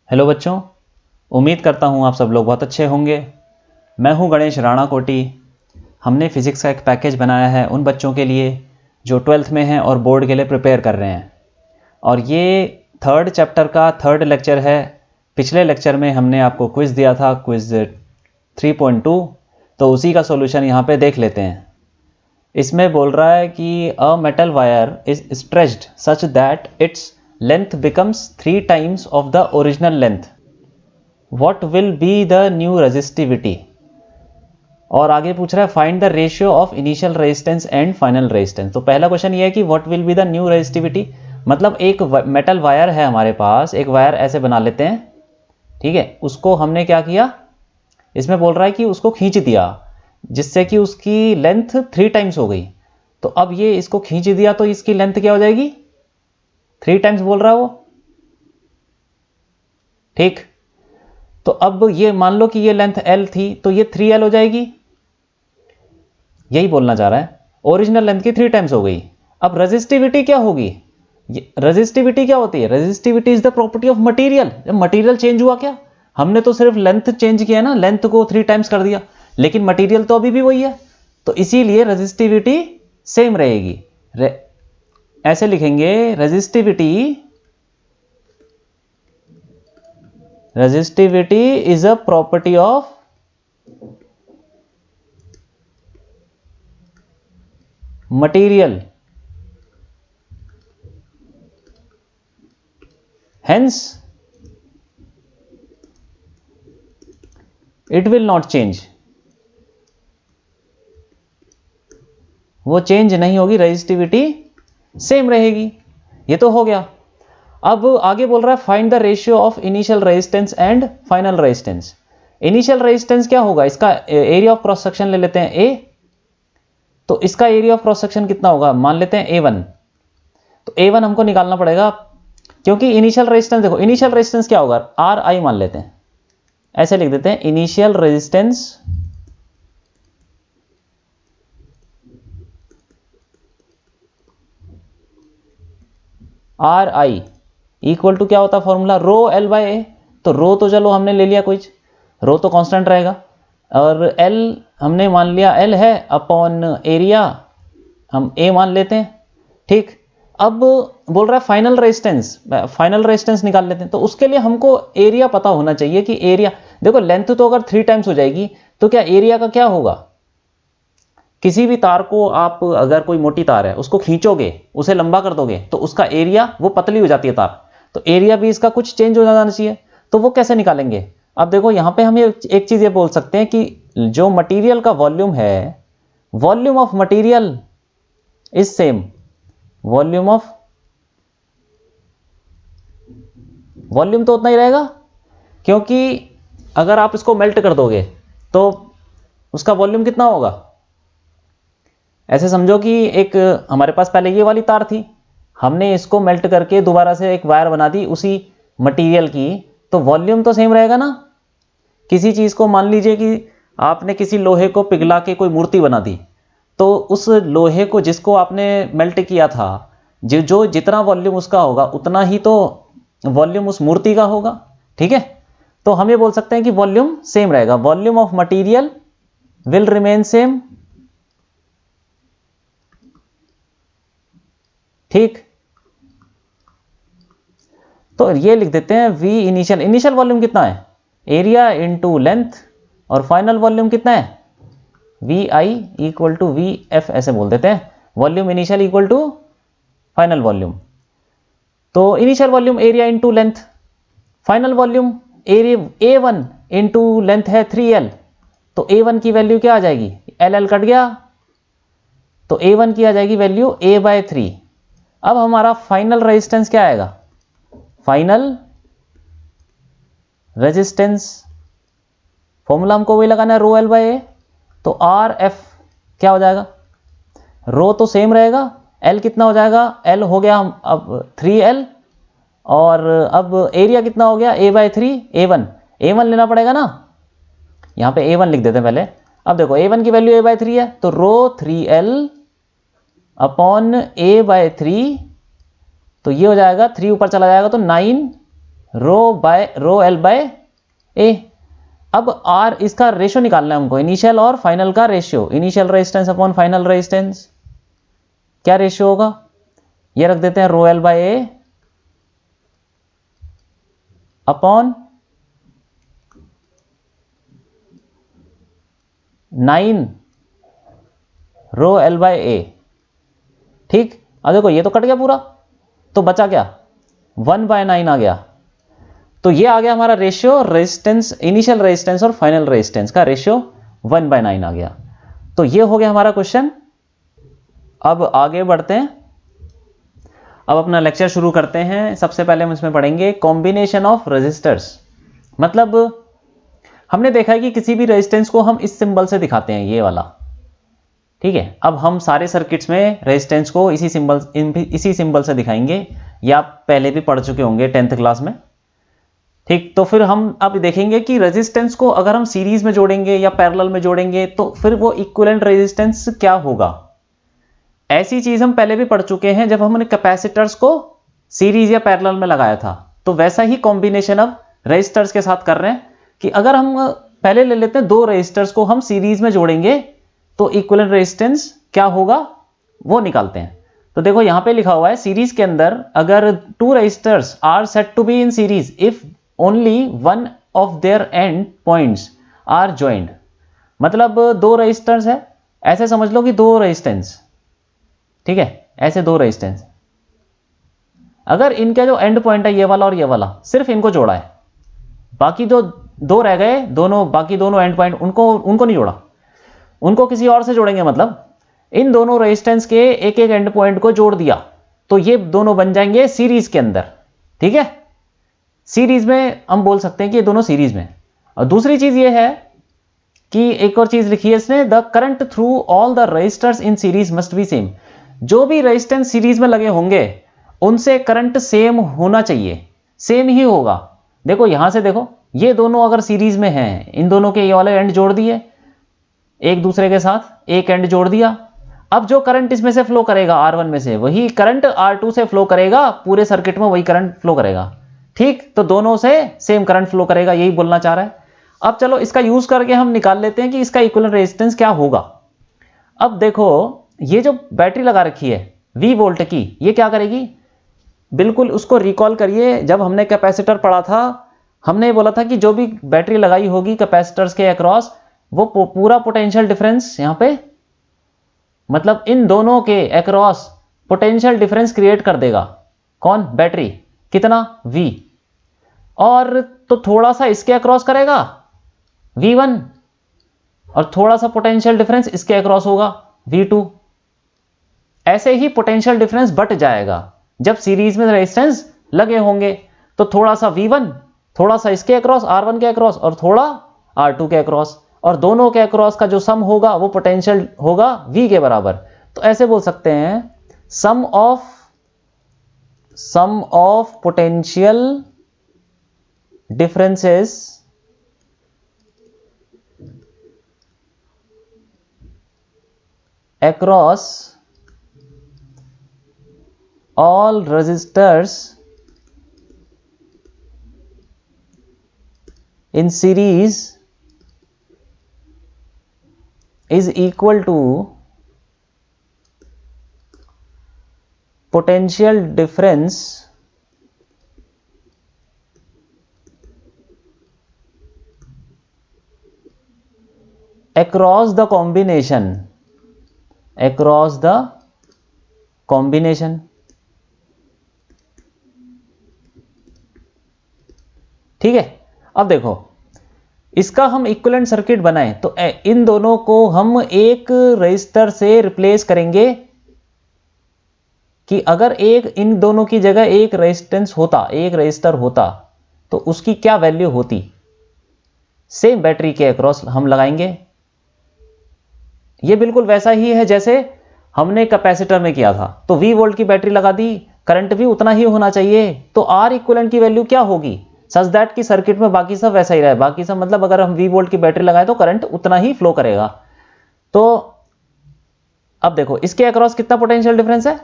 Hello बच्चों, उम्मीद करता हूँ आप सब लोग बहुत अच्छे होंगे। मैं हूँ गणेश राणा कोटी। हमने फिज़िक्स का एक पैकेज बनाया है उन बच्चों के लिए जो 12th में हैं और बोर्ड के लिए प्रिपेयर कर रहे हैं। और ये 3rd चैप्टर का 3rd लेक्चर है। पिछले लेक्चर में हमने आपको क्विज़ दिया था, क्विज़ 3.2, तो उसी का सॉल्यूशन यहाँ पे देख लेते हैं। इसमें बोल रहा है कि a metal wire is stretched such that its length becomes 3 times of the original length. What will be the new resistivity. और आगे पूछ रहा है find the ratio of initial resistance and final resistance. तो पहला क्वेश्चन ये है कि what will be the new resistivity. मतलब एक मेटल वायर है हमारे पास, एक वायर ऐसे बना लेते हैं, ठीक है। उसको हमने क्या किया, इसमें बोल रहा है कि उसको खींच दिया जिससे कि उसकी लेंथ 3 टाइम्स हो गई। तो अब ये इसको खींच दिया तो इसकी लेंथ क्या हो जाएगी, 3 टाइम्स बोल रहा है वो, ठीक। तो अब ये मान लो कि ये लेंथ L थी तो ये 3L हो जाएगी, यही बोलना चाह रहा है। ओरिजिनल लेंथ की 3 टाइम्स हो गई। अब रेजिस्टिविटी क्या होगी, रेजिस्टिविटी क्या होती है, resistivity is the property of material. जब मटेरियल चेंज हुआ, क्या हमने तो सिर्फ लेंथ चेंज किया ना, लेंथ को 3 टाइम्स कर दिया, लेकिन मटेरियल तो अभी भी वही है, तो इसीलिए रेजिस्टिविटी सेम रहेगी। ऐसे लिखेंगे, resistivity is a property of material, hence it will not change। वो चेंज नहीं होगी, रेजिस्टिविटी सेम रहेगी। ये तो हो गया। अब आगे बोल रहा है find the ratio of initial resistance and final resistance. Initial resistance क्या होगा, इसका एरिया ऑफ क्रॉस सेक्शन ले लेते हैं A। तो इसका एरिया ऑफ क्रॉस सेक्शन कितना होगा, मान लेते हैं A1। तो A1 हमको निकालना पड़ेगा, क्योंकि इनिशियल रेजिस्टेंस, देखो इनिशियल रेजिस्टेंस क्या होगा, Ri मान लेते हैं, ऐसे लिख देते हैं initial resistance Ri equal to क्या होता है formula, rho L by A. तो रो तो चलो हमने ले लिया, कुछ रो तो कांस्टेंट रहेगा, और L हमने मान लिया L है अपॉन एरिया, हम A मान लेते हैं, ठीक। अब बोल रहा है फाइनल रेजिस्टेंस निकाल लेते हैं। तो उसके लिए हमको एरिया पता होना चाहिए कि एरिया, देखो लेंथ तो अगर 3 टाइम्स हो जाएगी तो क्या एरिया का क्या होगा। किसी भी तार को आप, अगर कोई मोटी तार है उसको खींचोगे, उसे लंबा कर दोगे तो उसका एरिया, वो पतली हो जाती है तार, तो एरिया भी इसका कुछ चेंज हो जाना चाहिए। तो वो कैसे निकालेंगे, अब देखो यहां पे हम एक चीज ये बोल सकते हैं कि जो मटेरियल का वॉल्यूम है, volume of material is same, volume तो उतना ही रहेगा, क्योंकि अगर आप इसको मेल्ट कर दोगे तो उसका वॉल्यूम कितना होगा। ऐसे समझो कि एक हमारे पास पहले ये वाली तार थी, हमने इसको मेल्ट करके दोबारा से एक वायर बना दी उसी मटेरियल की, तो वॉल्यूम तो सेम रहेगा ना। किसी चीज को, मान लीजिए कि आपने किसी लोहे को पिघला के कोई मूर्ति बना दी, तो उस लोहे को जिसको आपने मेल्ट किया था, जो जितना वॉल्यूम उसका होगा उतना ही तो वॉल्यूम उस मूर्ति का होगा, ठीक है। तो हम ये बोल सकते हैं कि वॉल्यूम सेम रहेगा, volume of material will remain same, ठीक। तो ये लिख देते हैं V इनिशियल वॉल्यूम कितना है, एरिया इनटू लेंथ, और फाइनल वॉल्यूम कितना है, VI इक्वल टू VF, ऐसे बोल देते हैं। Volume initial equal to final volume. तो initial volume area into length, final volume area A1 into length है 3L, तो A1 की वैल्यू क्या आ जाएगी, LL कट गया, तो A1 की आ जाएगी वैल्यू A/3। अब हमारा फाइनल रेजिस्टेंस क्या आएगा, फाइनल रेजिस्टेंस फॉर्मूला हमको वही लगाना है, रो L बाय ए। तो RF क्या हो जाएगा, रो तो सेम रहेगा, L कितना हो जाएगा, L हो गया अब 3L, और अब एरिया कितना हो गया, A/3, A1 लेना पड़ेगा ना, यहां पे A1 लिख देते हैं पहले। अब देखो A1 की वैल्यू A/3 है, तो रो 3L अपॉन A/3, तो ये हो जाएगा 3 ऊपर चला जाएगा तो 9 रो एल बाय ए। अब आर इसका रेशियो निकालना है हमको, इनिशियल और फाइनल का ratio, initial resistance upon final resistance. क्या रेशियो होगा, ये रख देते हैं rho L by A upon 9 rho L by A. ठीक, अब देखो ये तो कट गया पूरा, तो बचा क्या, 1/9 आ गया। तो ये आ गया हमारा रेशियो, रेजिस्टेंस, इनिशियल रेजिस्टेंस और फाइनल रेजिस्टेंस का रेशियो 1/9 आ गया। तो ये हो गया हमारा क्वेश्चन। अब आगे बढ़ते हैं, अब अपना लेक्चर शुरू करते हैं। सबसे पहले हम इसमें पढ़ेंगे कॉम्बिनेशन ऑफ रेजिस्टर्स। मतलब हमने देखा है कि किसी भी रेजिस्टेंस को हम इस सिंबल से दिखाते हैं, ये वाला। ठीक है, अब हम सारे सर्किट्स में रेजिस्टेंस को इसी सिंबल से दिखाएंगे। ये आप पहले भी पढ़ चुके होंगे 10th क्लास में। ठीक, तो फिर हम अब देखेंगे कि रेजिस्टेंस को अगर हम सीरीज में जोड़ेंगे या पैरेलल में जोड़ेंगे तो फिर वो इक्विवेलेंट रेजिस्टेंस क्या होगा। ऐसी चीज हम पहले भी पढ़ चुके हैं जब हमने कैपेसिटर्स को सीरीज या पैरेलल में लगाया था। तो वैसा ही कॉम्बिनेशन अब रेजिस्टर्स के साथ कर रहे हैं कि अगर हम पहले ले लेते हैं 2 रेजिस्टर्स को हम सीरीज में जोड़ेंगे तो इक्विवेलेंट रेजिस्टेंस क्या होगा वो निकालते हैं। तो देखो यहां पे लिखा हुआ है सीरीज के अंदर अगर 2 resistors are set to be in series if only one of their end points are joint. मतलब 2 रेजिस्टर्स है, ऐसे समझ लो कि 2 रेजिस्टेंस, ठीक है, ऐसे 2 रेजिस्टेंस, अगर इनका जो एंड पॉइंट है ये वाला और ये वाला, सिर्फ इनको जोड़ा है, बाकी जो 2 रह गए दोनों, बाकी दोनों एंड पॉइंट उनको नहीं जोड़ा, उनको किसी और से जोड़ेंगे। मतलब इन दोनों रेजिस्टेंस के एक एक एंड पॉइंट को जोड़ दिया तो ये दोनों बन जाएंगे सीरीज के अंदर। ठीक है, सीरीज में हम बोल सकते हैं कि ये दोनों सीरीज में। और दूसरी चीज ये है कि एक और चीज लिखी है इसने, the current through all the resistors in series must be same. जो भी रेजिस्टेंस सीरीज में लगे होंगे उनसे करंट सेम होना चाहिए, सेम ही होगा। देखो यहां से देखो, ये दोनों अगर सीरीज में हैं, इन दोनों के ये वाले एंड जोड़ दिए एक दूसरे के साथ, एक एंड जोड़ दिया। अब जो करंट इसमें से फ्लो करेगा R1 में से, वही करंट R2 से फ्लो करेगा, पूरे सर्किट में वही करंट फ्लो करेगा। ठीक, तो दोनों से सेम करंट फ्लो करेगा, यही बोलना चाह रहा है। अब चलो इसका यूज करके हम निकाल लेते हैं कि इसका इक्विवेलेंट रेजिस्टेंस क्या होगा। अब देखो ये जो बैटरी लगा रखी है 20 वोल्ट की, ये क्या करेगी, बिल्कुल उसको रिकॉल करिए। जब हमने कैपेसिटर पढ़ा था, हमने बोला था कि जो भी बैटरी लगाई होगी कैपेसिटर्स के अक्रॉस, वो पूरा पोटेंशियल डिफरेंस यहाँ पे, मतलब इन दोनों के अक्रॉस पोटेंशियल डिफरेंस क्रिएट कर देगा। कौन, बैटरी, कितना, V। और तो थोड़ा सा इसके अक्रॉस करेगा V1, और थोड़ा सा पोटेंशियल डिफरेंस इसके अक्रॉस होगा V2। ऐसे ही पोटेंशियल डिफरेंस बट जाएगा जब सीरीज में रेजिस्टेंस लगे होंगे। तो थोड़ा सा V1, थोड़ा सा इसके अक्रॉस R1 के अक्रॉस, और थोड़ा R2 के अक्रॉस, और दोनों के अक्रॉस का जो सम होगा वो पोटेंशियल होगा V के बराबर। तो ऐसे बोल सकते हैं sum of potential differences across all resistors in series is equal to potential difference across the combination। ठीक है, अब देखो इसका हम इक्विवेलेंट सर्किट बनाएं तो इन दोनों को हम एक रेजिस्टर से रिप्लेस करेंगे कि अगर एक इन दोनों की जगह एक रेजिस्टेंस होता, एक रेजिस्टर होता, तो उसकी क्या वैल्यू होती। सेम बैटरी के अक्रॉस हम लगाएंगे। ये बिल्कुल वैसा ही है जैसे हमने कैपेसिटर में किया था। तो 20 वोल्ट की बैटरी लगा दी, करंट भी उतना ही होना चाहिए, तो R इक्विवेलेंट की वैल्यू क्या होगी, सच दैट की सर्किट में बाकी सब वैसा ही रहे। बाकी सब मतलब अगर हम 20 वोल्ट की बैटरी लगाए तो करंट उतना ही फ्लो करेगा। तो अब देखो इसके अक्रॉस कितना पोटेंशियल डिफरेंस है,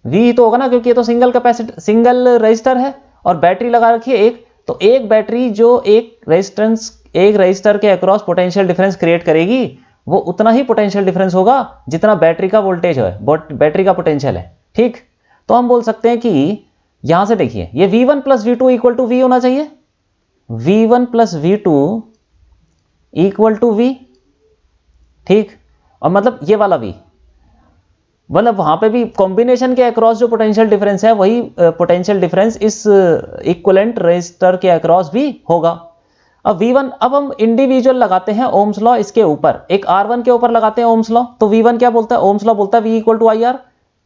V तो होगा ना, क्योंकि ये तो सिंगल रेजिस्टर है और बैटरी लगा रखी है एक, तो एक बैटरी जो एक रजिस्टर के अक्रॉस पोटेंशियल डिफरेंस क्रिएट करेगी, वो उतना ही पोटेंशियल डिफरेंस होगा जितना बैटरी का वोल्टेज है, बैटरी का पोटेंशियल है। ठीक, तो हम बोल सकते हैं कि यहां से देखिए, ये V1 plus V2 equal to V होना चाहिए, V1 plus V2 equal to V। ठीक, और मतलब ये वाला V, मतलब वहां पे भी कॉम्बिनेशन के अक्रॉस जो पोटेंशियल डिफरेंस है वही पोटेंशियल डिफरेंस इस इक्विवेलेंट रेजिस्टर के अक्रॉस भी होगा। अब V1, अब हम इंडिविजुअल लगाते हैं ओम्स लॉ इसके ऊपर, एक R1 के ऊपर लगाते हैं ओम्स लॉ। तो V1 क्या बोलता है, ओम्स लॉ बोलता है V इक्वल टू IR।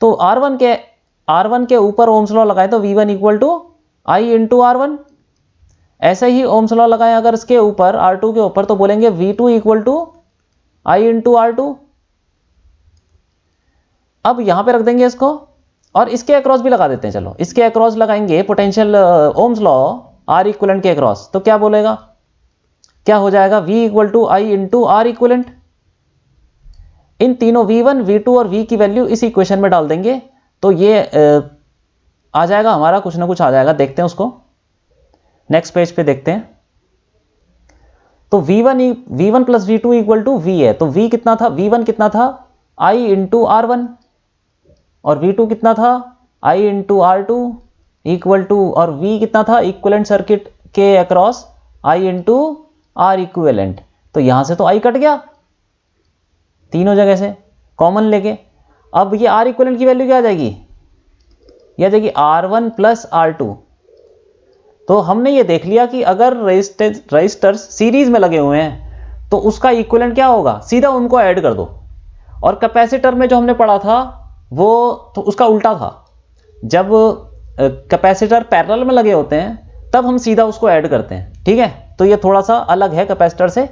तो R1 के ऊपर ओम्स लॉ लगाए तो V1 equal to I into R1। ऐसे ही ओम्स लॉ लगाए अगर इसके ऊपर R2 के ऊपर, तो बोलेंगे V2 equal to I into R2। अब यहां पे रख देंगे इसको, और इसके अक्रॉस भी लगा देते हैं। चलो इसके अक्रॉस लगाएंगे potential ohm's law R equivalent के अक्रॉस, तो क्या बोलेगा, क्या हो जाएगा, V equal to I into R equivalent. इन तीनों V1, V2 और V की वैल्यू इस इक्वेशन में डाल देंगे, तो ये आ जाएगा हमारा, कुछ ना कुछ आ जाएगा। देखते हैं उसको, नेक्स्ट पेज पे देखते हैं। तो V1 plus V2 equal to V है, तो V कितना था, V1 कितना था I इंटू R1, और V2 कितना था I into R2 equal to, और V कितना था इक्विवेलेंट सर्किट के across I into R equivalent. तो यहां से तो I कट गया तीनों जगह से कॉमन लेके। अब ये R इक्विवेलेंट की वैल्यू क्या आ जाएगी, यह आ जाएगी R1 प्लस R2। तो हमने ये देख लिया कि अगर रजिस्टर्स सीरीज में लगे हुए हैं तो उसका इक्विवेलेंट क्या होगा, सीधा उनको ऐड कर दो। और कैपेसिटर में जो हमने पढ़ा था वो तो उसका उल्टा था, जब कैपेसिटर पैरेलल में लगे होते हैं तब हम सीधा उसको ऐड करते हैं। ठीक है, तो ये थोड़ा सा अलग है कैपेसिटर से,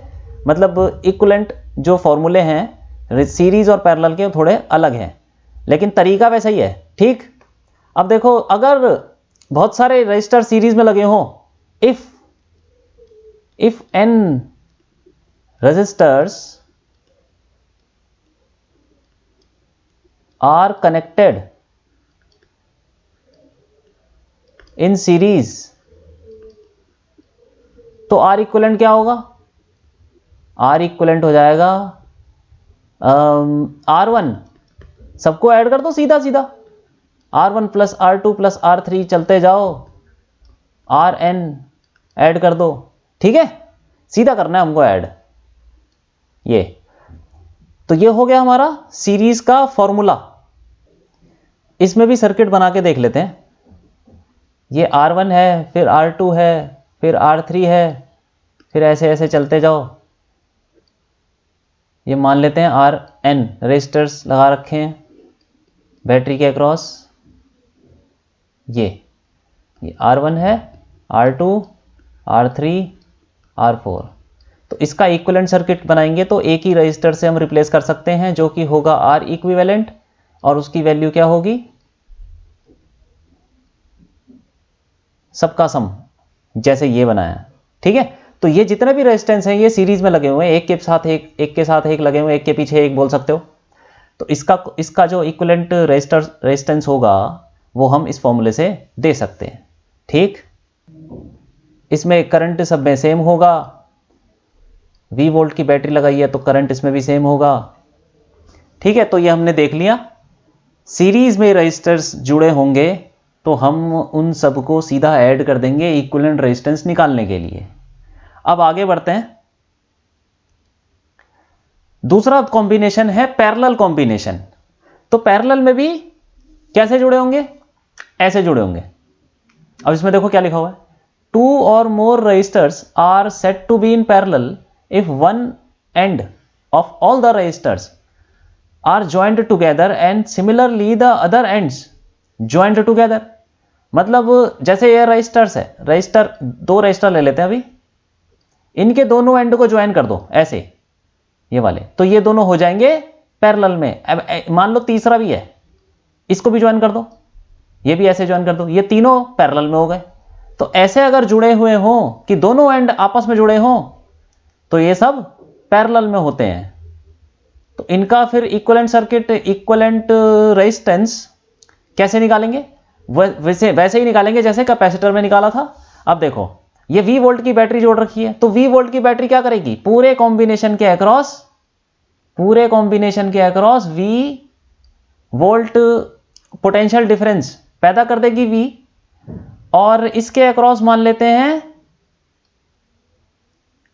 मतलब इक्विवेलेंट जो फॉर्मूले हैं सीरीज और पैरेलल के थोड़े अलग हैं, लेकिन तरीका वैसा ही है। ठीक, अब देखो अगर बहुत सारे रजिस्टर सीरीज में लगे हों, if n resistors are connected in series, तो R इक्विवेलेंट क्या होगा, R इक्विवेलेंट हो जाएगा R1, सबको ऐड कर दो सीधा सीधा, R1 plus R2 plus R3 चलते जाओ, Rn ऐड कर दो। ठीक है, सीधा करना है हमको ऐड। ये तो ये हो गया हमारा सीरीज का फॉर्मूला। इसमें भी सर्किट बना के देख लेते हैं। ये R1 है, फिर R2 है, फिर R3 है, फिर ऐसे ऐसे चलते जाओ। ये मान लेते हैं Rn रेजिस्टर्स लगा रखे हैं बैटरी के अक्रॉस। ये R1 है, R2, R3, R4। तो इसका इक्विवेलेंट सर्किट बनाएंगे तो एक ही रजिस्टर से हम रिप्लेस कर सकते हैं, जो कि होगा R इक्विवेलेंट, और उसकी वैल्यू क्या होगी, सबका सम, जैसे ये बनाया। ठीक है, तो ये जितने भी रेजिस्टेंस हैं ये सीरीज में लगे हुए हैं, एक के साथ एक लगे हुए हैं, एक के पीछे एक बोल सकते हो। तो इसका जो इक्विवेलेंट रेजिस्टेंस होगा वो हम इस फॉर्मूले से दे सकते हैं। ठीक, इसमें करंट सब में सेम होगा, V वोल्ट की बैटरी लगाई है तो करंट इसमें भी सेम होगा। ठीक है, तो ये हमने देख लिया। सीरीज में रेजिस्टर्स जुड़े होंगे तो हम उन सबको सीधा ऐड कर देंगे इक्विवेलेंट रेजिस्टेंस निकालने के लिए। अब आगे बढ़ते हैं। दूसरा कॉम्बिनेशन है पैरेलल कॉम्बिनेशन। तो पैरेलल में भी कैसे जुड़े होंगे, ऐसे जुड़े होंगे। अब इसमें देखो क्या लिखा हुआ है, 2 or more resistors are said to be in parallel if one end of all the resistors are joined together and similarly the other ends joined together। मतलब जैसे ये रजिस्टर्स है, दो रजिस्टर ले लेते हैं अभी, इनके दोनों एंड को ज्वाइन कर दो ऐसे, ये वाले, तो ये दोनों हो जाएंगे पैरेलल में। अब मान लो तीसरा भी है, इसको भी ज्वाइन कर दो, ये भी ऐसे ज्वाइन कर दो, ये तीनों पैरेलल में हो गए। तो ऐसे अगर जुड़े हुए हों कि दोनों एंड आपस में जुड़े हों तो ये सब पैरेलल में होते हैं। तो इनका फिर इक्विवेलेंट सर्किट, इक्विवेलेंट रेजिस्टेंस कैसे निकालेंगे, वैसे ही निकालेंगे जैसे कैपेसिटर में निकाला था। अब देखो ये V वोल्ट की बैटरी जोड़ रखी है, तो V वोल्ट की बैटरी क्या करेगी, पूरे कॉम्बिनेशन के across V volt potential difference पैदा कर देगी V, और इसके अक्रॉस मान लेते हैं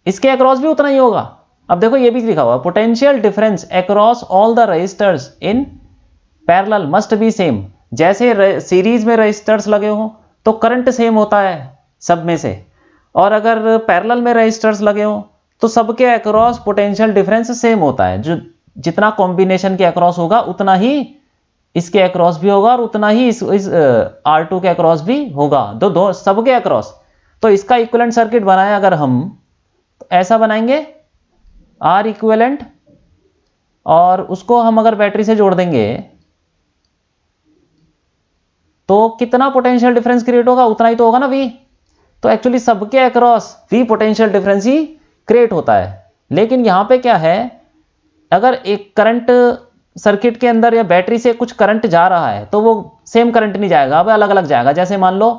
इसके अक्रॉस भी उतना ही होगा। अब देखो ये भी लिखा हुआ, potential difference across all the resistors in parallel must be same. जैसे सीरीज में रजिस्टर्स लगे हो तो करंट सेम होता है सब में से, और अगर पैरेलल में रजिस्टर्स लगे हो तो सबके अक्रॉस पोटेंशियल डिफरेंस सेम होता है। जो जितना कॉम्बिनेशन के अक्रॉस होगा उतना ही इसके अक्रॉस भी होगा, और उतना ही इस R2 के अक्रॉस भी होगा, दो सबके अक्रॉस। तो इसका इक्विवेलेंट सर्किट बनाए अगर हम, तो ऐसा बनाएंगे R इक्विवेलेंट, और उसको हम अगर बैटरी से जोड़ देंगे तो कितना पोटेंशियल डिफरेंस क्रिएट होगा, उतना ही तो होगा ना V। तो एक्चुअली सबके अक्रॉस V पोटेंशियल डिफरेंस ही क्रिएट होता है। लेकिन यहां पे क्या है, अगर एक करंट सर्किट के अंदर या बैटरी से कुछ करंट जा रहा है तो वो सेम करंट नहीं जाएगा, अब अलग अलग जाएगा। जैसे मान लो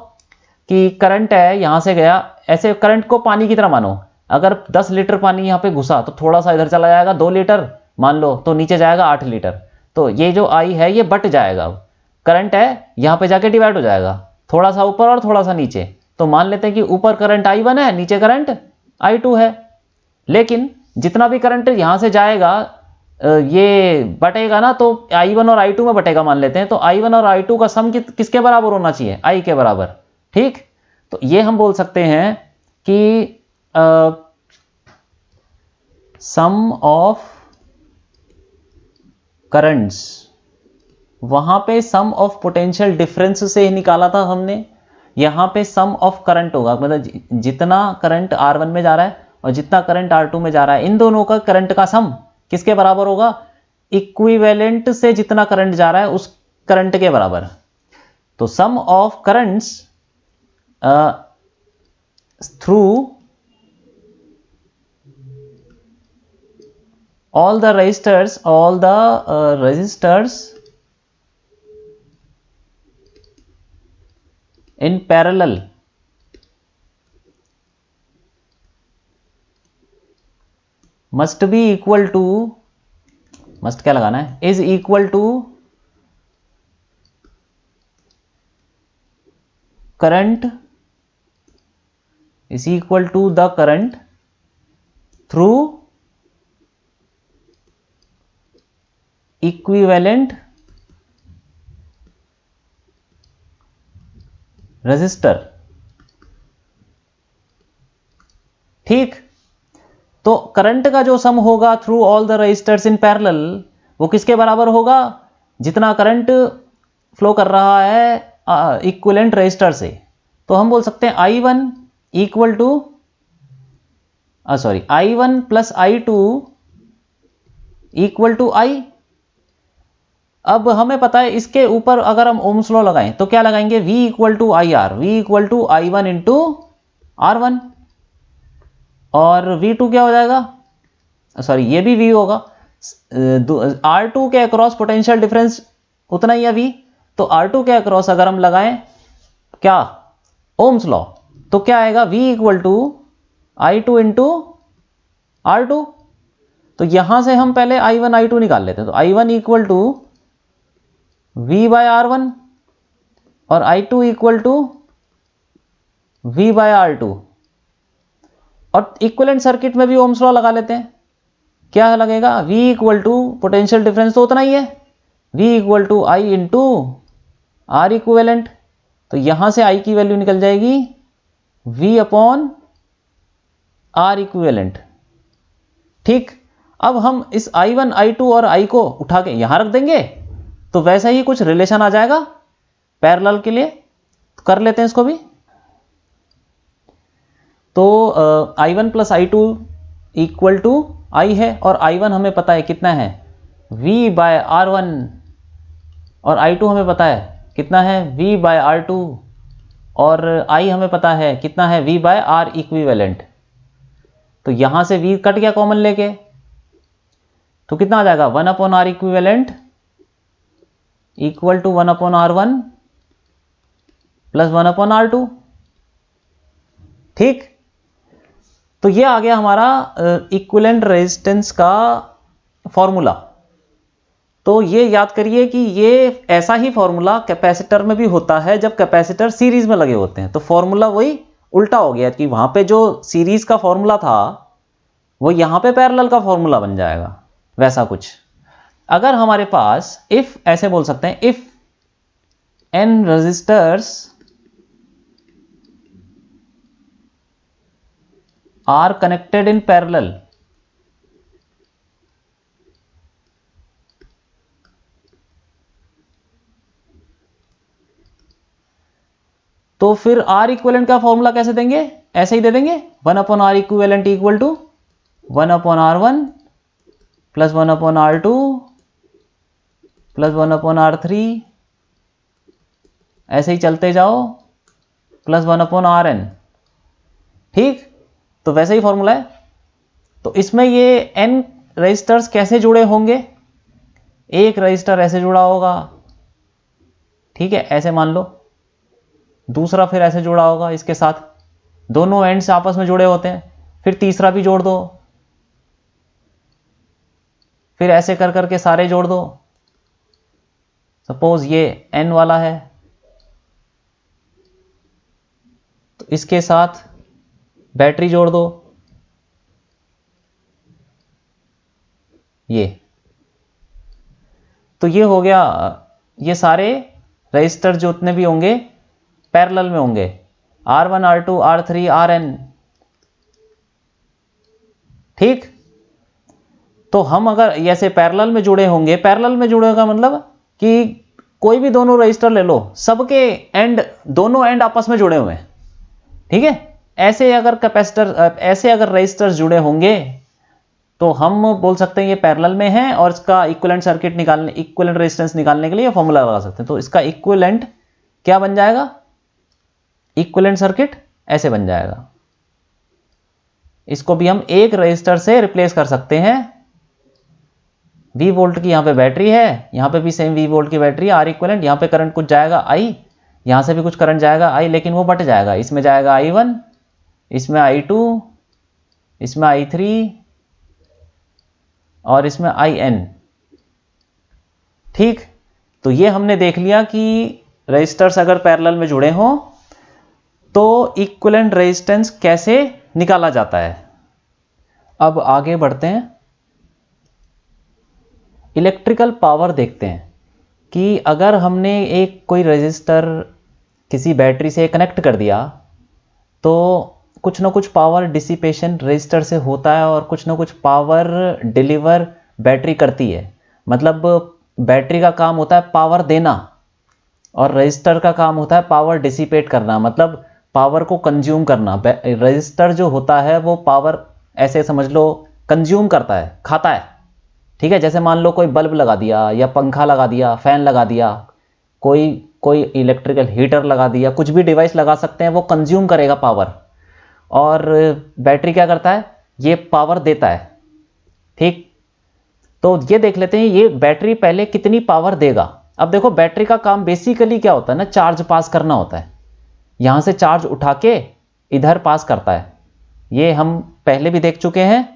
कि करंट है यहां से गया, ऐसे करंट को पानी की तरह मानो, अगर 10 लीटर पानी यहां पे घुसा तो थोड़ा सा इधर चला जाएगा 2 लीटर मान लो, तो नीचे जाएगा 8 लीटर। तो ये जो I है ये बट जाएगा, करंट है यहां पे जाके डिवाइड हो जाएगा, थोड़ा सा ऊपर और थोड़ा सा नीचे। तो मान लेते हैं कि ऊपर करंट I1 है, नीचे करंट I2 है। लेकिन जितना भी करंट यहां से जाएगा ये बटेगा ना, तो I1 और I2 में बटेगा मान लेते हैं। तो I1 और I2 का सम किसके बराबर होना चाहिए, I के बराबर। ठीक, तो ये हम बोल सकते हैं कि सम ऑफ करंट्स, वहां पे सम ऑफ पोटेंशियल डिफरेंस से निकाला था हमने, यहां पे सम ऑफ करंट होगा, मतलब जितना करंट R1 में जा रहा है और जितना करंट R2 में जा रहा है, इन दोनों का करंट का सम किसके बराबर होगा, इक्विवेलेंट से जितना करंट जा रहा है उस करंट के बराबर। तो sum of currents through all the resistors in parallel must be equal to, must क्या लगाना है, is equal to current, is equal to the current through equivalent resistor. ठीक, तो करंट का जो सम होगा through all the resistors in parallel, वो किसके बराबर होगा, जितना करंट फ्लो कर रहा है इक्विवेलेंट रजिस्टर से। तो हम बोल सकते हैं I1 equal to I1 plus I2 equal to I। अब हमें पता है इसके ऊपर अगर हम ओम्स लॉ लगाएं तो क्या लगाएंगे, V equal to IR, V equal to I1 into R1, और V2 क्या हो जाएगा, ये भी V होगा, R2 के अक्रॉस पोटेंशियल डिफरेंस उतना ही है V। तो R2 के अक्रॉस अगर हम लगाएं क्या, ओम्स लॉ, तो क्या आएगा, V equal to I2 into R2। तो यहां से हम पहले I1 I2 निकाल लेते हैं। तो I1 equal to V bye R1 और I2 equal to V bye R2। और इक्विवेलेंट सर्किट में भी ओम्स लॉ लगा लेते हैं, क्या लगेगा, V equal to potential difference तो उतना ही है, V equal to I into R equivalent. तो यहां से I की वैल्यू निकल जाएगी V अपॉन R इक्विवेलेंट। ठीक, अब हम इस I1 I2 और I को उठा के यहां रख देंगे तो वैसा ही कुछ रिलेशन आ जाएगा पैरेलल के लिए। तो कर लेते हैं इसको भी। तो I1 plus I2 equal to I है, और I1 हमें पता है कितना है, V बाय R1, और I2 हमें पता है कितना है, V बाय R2, और I हमें पता है कितना है, V बाय R इक्विवेलेंट। तो यहां से V कट गया कॉमन लेके, तो कितना आ जाएगा, 1 upon R equivalent equal to 1 upon R1 plus 1 upon R2। ठीक, तो ये आ गया हमारा इक्विवेलेंट रेजिस्टेंस का फॉर्मूला। तो ये याद करिए कि ये ऐसा ही फॉर्मूला कैपेसिटर में भी होता है जब कैपेसिटर सीरीज में लगे होते हैं। तो फॉर्मूला वही उल्टा हो गया कि वहां पे जो सीरीज का फॉर्मूला था वो यहां पे पैरेलल का फॉर्मूला बन जाएगा, वैसा कुछ। अगर हमारे पास इफ, ऐसे बोल सकते हैं, if n resistors are connected in parallel, तो फिर आर इक्विवेलेंट का फॉर्मूला कैसे देंगे? ऐसे ही दे देंगे, 1/r equivalent equal to 1/r1 plus 1/r2 plus 1/r3, ऐसे ही चलते जाओ, प्लस 1/rn। ठीक, तो वैसे ही फॉर्मूला है। तो इसमें ये n रजिस्टर्स कैसे जुड़े होंगे? एक रजिस्टर ऐसे जुड़ा होगा, ठीक है, ऐसे मान लो, दूसरा फिर ऐसे जुड़ा होगा इसके साथ, दोनों एंड्स आपस में जुड़े होते हैं, फिर तीसरा भी जोड़ दो, फिर ऐसे कर करके सारे जोड़ दो। सपोज ये n वाला है, तो इसके साथ बैटरी जोड़ दो, ये, तो ये हो गया, ये सारे रजिस्टर जो उतने भी होंगे पैरेलल में होंगे, R1 R2 R3 Rn। ठीक, तो हम अगर ऐसे पैरेलल में जुड़े होंगे, पैरेलल में जुड़े का मतलब कि कोई भी दोनों रजिस्टर ले लो, सबके एंड, दोनों एंड आपस में जुड़े हुए हैं, ठीक है। ऐसे अगर कैपेसिटर, ऐसे अगर रजिस्टर्स जुड़े होंगे तो हम बोल सकते हैं ये पैरेलल में है, और इसका इक्विवेलेंट सर्किट निकालने, इक्विवेलेंट रेजिस्टेंस निकालने के लिए फॉर्मूला लगा सकते हैं। तो इसका इक्विवेलेंट क्या बन जाएगा? इक्विवेलेंट सर्किट ऐसे बन जाएगा। इसको भी हम एक रजिस्टर से रिप्लेस कर सकते हैं। V वोल्ट की यहां पे बैटरी है, यहां पे भी सेम V वोल्ट की बैटरी है, R इक्विवेलेंट, यहां पे करंट कुछ जाएगा I, यहां से भी कुछ करंट जाएगा I, लेकिन वो बट जाएगा, इसमें जाएगा I1, इसमें I2, इसमें I3 और इसमें IN। ठीक, तो ये हमने देख लिया कि रजिस्टर्स अगर पैरेलल में जुड़े हों तो इक्विवेलेंट रेजिस्टेंस कैसे निकाला जाता है। अब आगे बढ़ते हैं, इलेक्ट्रिकल पावर देखते हैं कि अगर हमने एक कोई रजिस्टर किसी बैटरी से कनेक्ट कर दिया तो कुछ ना कुछ पावर डिसिपेशन रजिस्टर से होता है और कुछ ना कुछ पावर डिलीवर बैटरी करती है। मतलब बैटरी का काम होता है पावर देना और रजिस्टर का काम होता है पावर डिसिपेट करना, मतलब पावर को कंज्यूम करना। रजिस्टर जो होता है वो पावर, ऐसे समझ लो, कंज्यूम करता है, खाता है, ठीक है। जैसे मान लो कोई बल्ब लगा दिया या पंखा लगा दिया, फैन लगा दिया, कोई इलेक्ट्रिकल हीटर लगा दिया, कुछ भी डिवाइस लगा सकते हैं, वो कंज्यूम करेगा पावर। और बैटरी क्या करता है? ये पावर देता है, ठीक। तो ये देख लेते हैं ये बैटरी पहले कितनी पावर देगा। अब देखो बैटरी का काम बेसिकली क्या होता है ना, चार्ज पास करना होता है। यहां से चार्ज उठा के इधर पास करता है, ये हम पहले भी देख चुके हैं,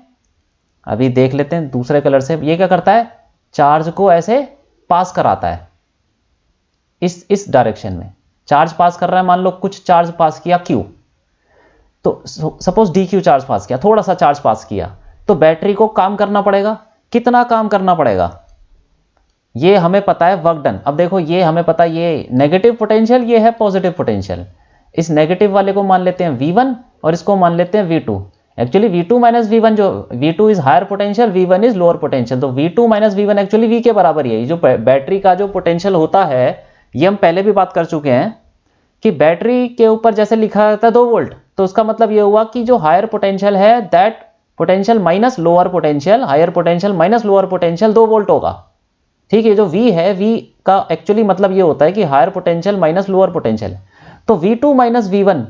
अभी देख लेते हैं दूसरे कलर से। ये क्या करता है? चार्ज को ऐसे पास कराता है, इस डायरेक्शन में चार्ज पास कर रहा है। मान लो कुछ चार्ज पास किया Q, तो सपोज dQ चार्ज पास किया, थोड़ा सा चार्ज पास किया, तो बैटरी को काम करना पड़ेगा। कितना काम करना पड़ेगा ये हमें पता है, वर्क डन। अब देखो ये हमें पता है, ये नेगेटिव पोटेंशियल, ये है पॉजिटिव पोटेंशियल। इस नेगेटिव वाले को मान लेते हैं V1 और इसको मान लेते हैं V2। Actually V2 minus V1, जो V2 is higher potential, V1 is lower potential, तो V2 minus V1 actually V के बराबर ही है। जो बैटरी का जो पोटेंशियल होता है, ये हम पहले भी बात कर चुके हैं कि बैटरी के ऊपर जैसे लिखा रहता है 2 वोल्ट, तो उसका मतलब ये हुआ कि जो हायर पोटेंशियल है that potential minus lower potential, higher potential minus lower potential 2 volt होगा, ठीक है। जो V है, V का एक्चुअली मतलब ये होता है कि higher potential minus lower potential. तो V2 माइनस V1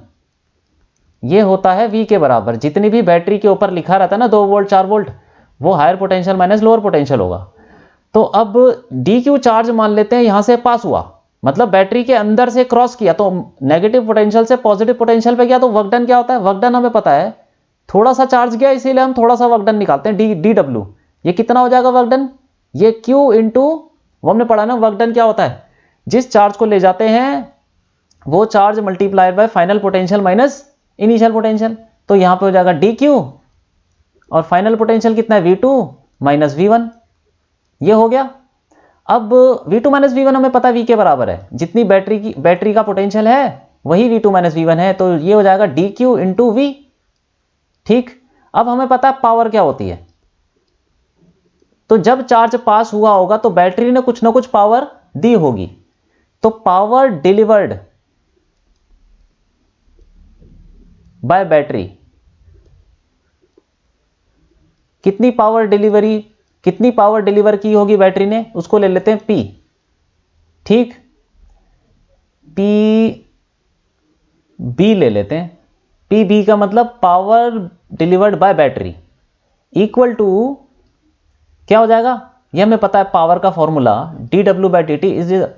ये होता है V के बराबर। जितनी भी बैटरी के ऊपर लिखा रहता है ना 2 वोल्ट 4 वोल्ट, वो higher potential minus lower potential होगा। तो अब dQ चार्ज मान लेते हैं यहां से पास हुआ, मतलब बैटरी के अंदर से क्रॉस किया तो नेगेटिव पोटेंशियल से पॉजिटिव पोटेंशियल पे गया तो वर्क डन क्या होता है? वर्क डन हमें पता है, थोड़ा सा चार्ज गया इसीलिए हम थोड़ा सा वर्क डन निकालते हैं, डी डब्ल्यू। ये कितना हो जाएगा वर्क डन? ये क्यू इंटू, वो हमने पढ़ा ना वर्क डन क्या होता है, जिस चार्ज को ले जाते हैं वो charge multiplied by final potential minus initial potential. तो यहां पे हो जाएगा डी क्यू और फाइनल पोटेंशियल कितना है? V2 minus V1। ये हो गया। अब V2 माइनस V1 हमें पता है V के बराबर है, जितनी बैटरी का पोटेंशियल है वही V2 माइनस V1 है, तो ये हो जाएगा डी क्यू इंटू V। ठीक, अब हमें पता है पावर क्या होती है, तो जब चार्ज पास हुआ होगा तो बैटरी ने कुछ ना कुछ पावर दी होगी, तो पावर डिलीवर्ड बाय बैटरी, कितनी पावर डिलीवर की होगी बैटरी ने, उसको ले लेते हैं P। ठीक, PB ले लेते हैं। PB का मतलब power delivered by battery equal to क्या हो जाएगा? ये हमें पता है पावर का formula dW/dt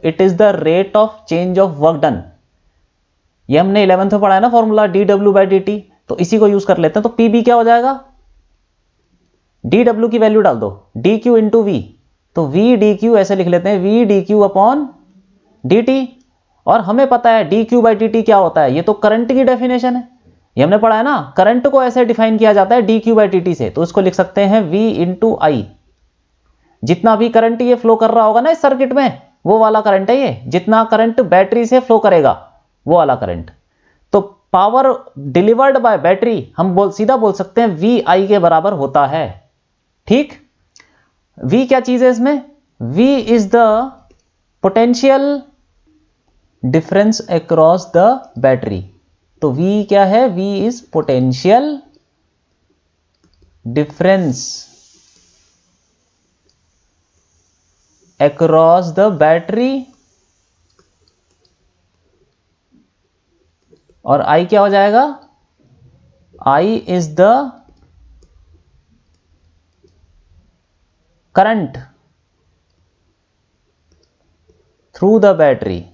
it is the rate of change of work done. ये हमने 11th में पढ़ा है ना फॉर्मूला dW/dt, तो इसी को यूज कर लेते हैं। तो PB क्या हो जाएगा? dW की वैल्यू डाल दो, dq इंटू V, तो V dq ऐसे लिख लेते हैं, V dq अपॉन dt। और हमें पता है dQ/dt क्या होता है, ये तो करंट की डेफिनेशन है, ये हमने पढ़ा है ना। करंट को ऐसे डिफाइन किया जाता है dQ/dt से, तो इसको लिख सकते हैं V इंटू I। जितना भी करंट ये फ्लो कर रहा होगा ना इस सर्किट में, वो वाला करंट है ये, जितना करंट बैटरी से फ्लो करेगा वो वाला करंट। तो पावर डिलीवर्ड बाय बैटरी हम सीधा बोल सकते हैं VI के बराबर होता है। ठीक, V क्या चीज है इसमें? V is the potential difference across the battery. तो V क्या है? V is potential difference across the battery, और I क्या हो जाएगा? I is the current through the battery.